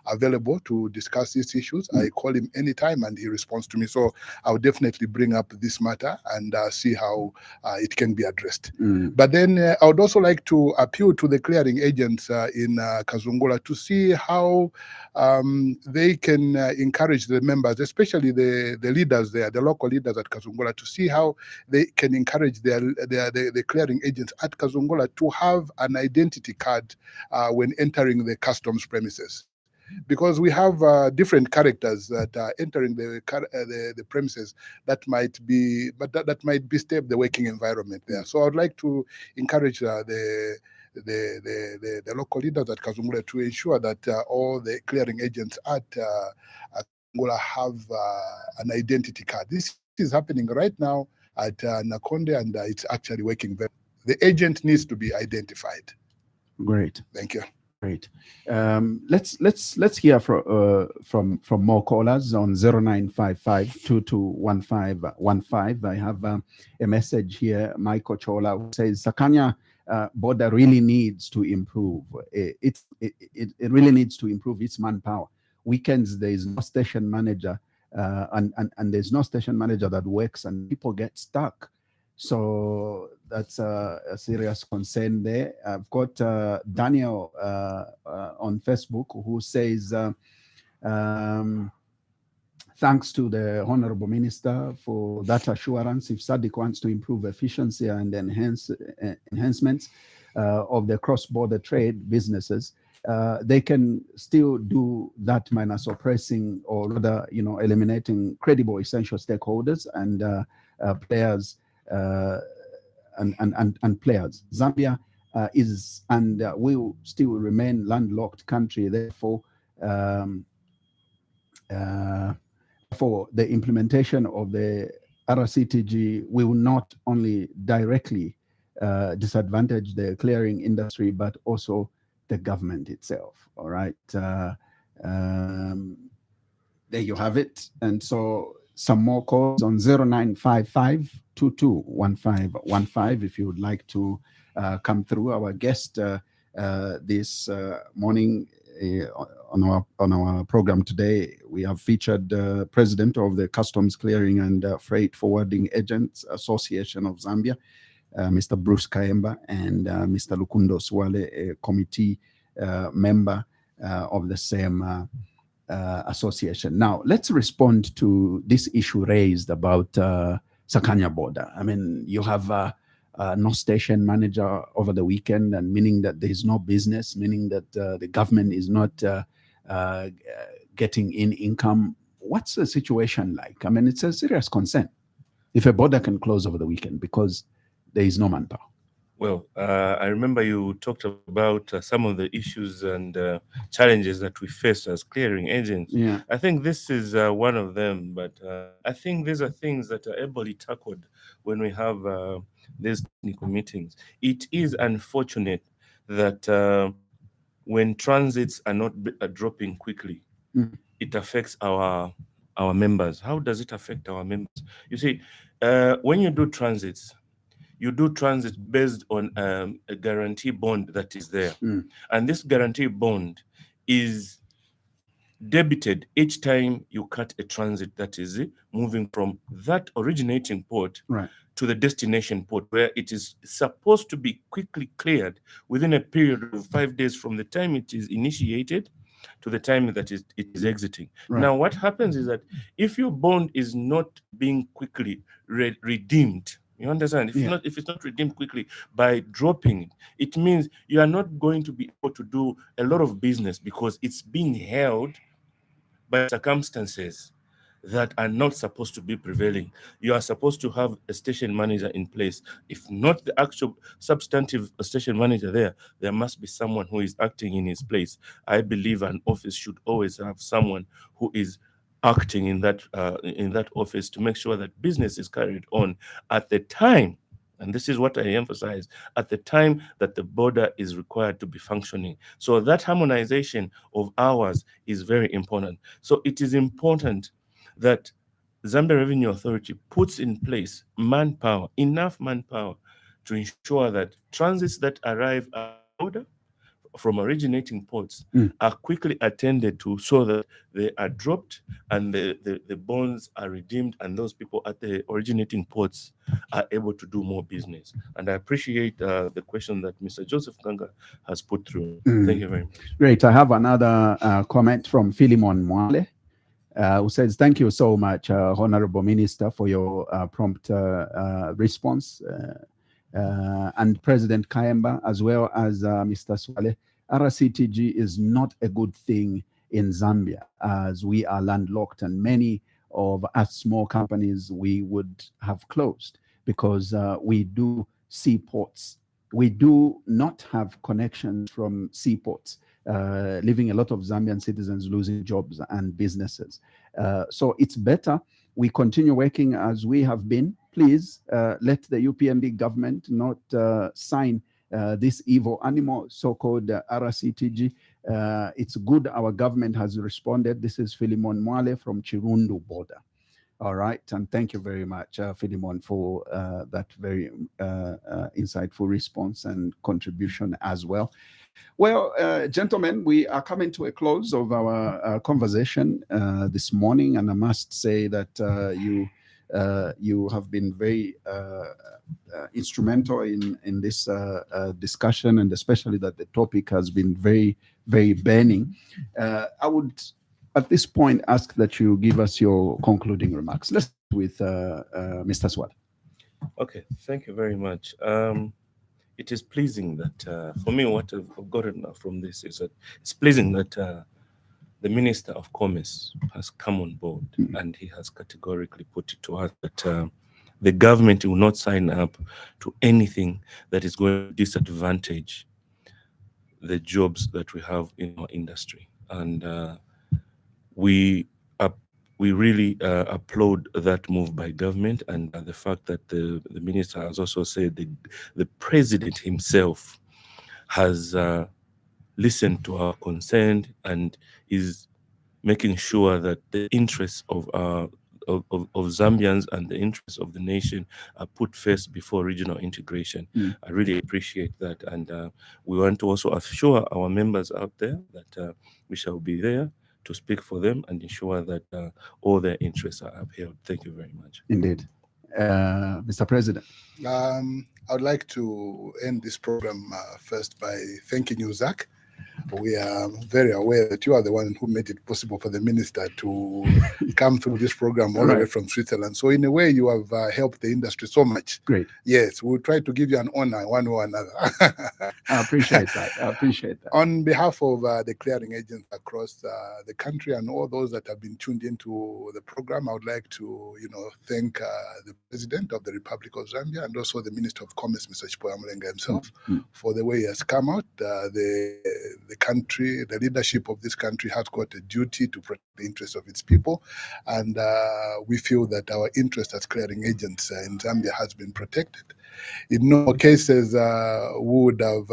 available to discuss these issues. I call him anytime and he responds to me. So I'll definitely bring up this matter and see how it can be addressed. But then I would also like to appeal to the clearing agents in Kazungula to see how they can encourage the members, especially the leaders there, the local leaders at Kazungula, to see how they can encourage the clearing agents at Kazungula to have an identity card when entering the customs premises. Because we have different characters that are entering the premises that might be, but that might disturb the working environment there. So I'd like to encourage the local leaders at Kazungula to ensure that all the clearing agents at Kazungula have an identity card. This is happening right now at Nakonde, and it's actually working very well. The agent needs to be identified. Great. Thank you. Great. Let's hear from more callers on 0955-221515. I have a message here. Michael Chola, who says Sakanya border really needs to improve. It really needs to improve its manpower. Weekends, there is no station manager, and there's no station manager that works, and people get stuck. So that's a serious concern there. I've got Daniel on Facebook who says, thanks to the Honorable Minister for that assurance. If SADC wants to improve efficiency and enhancements of the cross-border trade businesses, they can still do that minus oppressing, or rather, eliminating credible essential stakeholders and players and players. Zambia is and will still remain landlocked country. Therefore, for the implementation of the RCTG will not only directly disadvantage the clearing industry, but also the government itself. All right. There you have it. And so some more calls on 0955-221515 if you would like to come through. Our guest this morning on our program today, we have featured President of the Customs Clearing and Freight Forwarding Agents Association of Zambia, Mr. Bruce Kaembe, and Mr. Lukundo Siwale, a committee member of the same association. Now, let's respond to this issue raised about Sakanya border. I mean, you have no station manager over the weekend, and meaning that there is no business, meaning that the government is not getting in income. What's the situation like? I mean, it's a serious concern if a border can close over the weekend because there is no manpower. Well, I remember you talked about some of the issues and challenges that we face as clearing agents. Yeah. I think this is one of them, but I think these are things that are ably tackled when we have these technical meetings. It is unfortunate that when transits are not dropping quickly, it affects our members. How does it affect our members? You see, when you do transits, you do transit based on a guarantee bond that is there. And this guarantee bond is debited each time you cut a transit that is moving from that originating port to the destination port, where it is supposed to be quickly cleared within a period of 5 days from the time it is initiated to the time that it is exiting. Now, what happens is that if your bond is not being quickly redeemed, you understand? If it's not redeemed quickly by dropping it, it means you are not going to be able to do a lot of business because it's being held by circumstances that are not supposed to be prevailing. You are supposed to have a station manager in place. If not the actual substantive station manager there must be someone who is acting in his place. I believe an office should always have someone who is acting in that office to make sure that business is carried on at the time, and this is what I emphasize, at the time that the border is required to be functioning. So that harmonization of hours is very important. So it is important that Zambia Revenue Authority puts in place manpower, enough manpower to ensure that transits that arrive at the border from originating ports are quickly attended to so that they are dropped and the bonds are redeemed and those people at the originating ports are able to do more business. And I appreciate the question that Mr. Joseph Kanga has put through. Thank you very much. Great. I have another comment from Philemon Mwale, who says, thank you so much, Honorable Minister, for your prompt response. And President Kaembe, as well as Mr. Siwale. RCTG is not a good thing in Zambia, as we are landlocked, and many of us small companies we would have closed because we do seaports. We do not have connections from seaports, leaving a lot of Zambian citizens losing jobs and businesses. So it's better we continue working as we have been. Please let the UPND government not sign this evil animal, so-called RCTG. It's good our government has responded. This is Philemon Mwale from Chirundu border. All right, and thank you very much, Philemon, for that very insightful response and contribution as well. Well, gentlemen, we are coming to a close of our conversation this morning, and I must say that you have been very instrumental in this discussion, and especially that the topic has been very, very burning. I would, at this point, ask that you give us your concluding remarks. Let's start with Mr. Siwale. Okay, thank you very much. It is pleasing that, for me, what I've gotten from this is that it's pleasing that the Minister of Commerce has come on board, and he has categorically put it to us that the government will not sign up to anything that is going to disadvantage the jobs that we have in our industry. And we really applaud that move by government, and the fact that the minister has also said the president himself has listened to our concern and is making sure that the interests of Zambians and the interests of the nation are put first before regional integration. I really appreciate that, and we want to also assure our members out there that we shall be there to speak for them and ensure that all their interests are upheld. Thank you very much. Indeed. Mr. President. I would like to end this program first by thanking you, Zach. We are very aware that you are the one who made it possible for the minister to come through this program all the way from Switzerland. So in a way, you have helped the industry so much. Great. Yes, we'll try to give you an honor one way or another. I appreciate that. I appreciate that. On behalf of the clearing agents across the country and all those that have been tuned into the program, I would like to, thank the President of the Republic of Zambia and also the Minister of Commerce, Mr. Chipoya Mulenga himself, for the way he has come out. The country, the leadership of this country has got a duty to protect the interests of its people, and we feel that our interest as clearing agents in Zambia has been protected. In no cases we would have,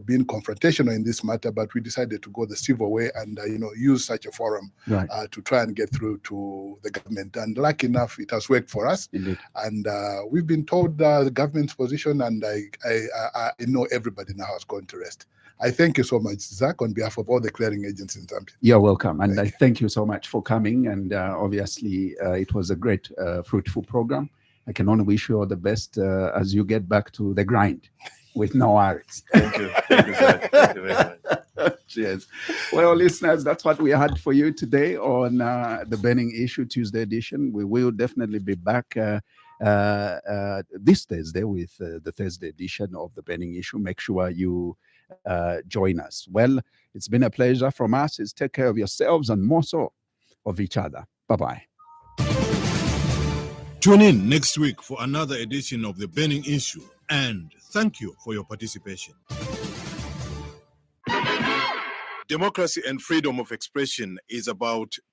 been confrontational in this matter, but we decided to go the civil way and, use such a forum to try and get through to the government. And lucky enough, it has worked for us. Indeed. And we've been told the government's position, and I know everybody now has gone to rest. I thank you so much, Zach, on behalf of all the clearing agents in Zambia. You're welcome. And I thank you so much for coming. And obviously, it was a great, fruitful program. I can only wish you all the best as you get back to the grind with no worries. Thank you. Thank you, Zach. Thank you very much. Cheers. Well, listeners, that's what we had for you today on the Burning Issue Tuesday edition. We will definitely be back this Thursday with the Thursday edition of the Burning Issue. Make sure you join us. Well, it's been a pleasure from us. Is take care of yourselves and more so of each other. Bye-bye. Tune in next week for another edition of The Burning Issue, and thank you for your participation. Democracy and freedom of expression is about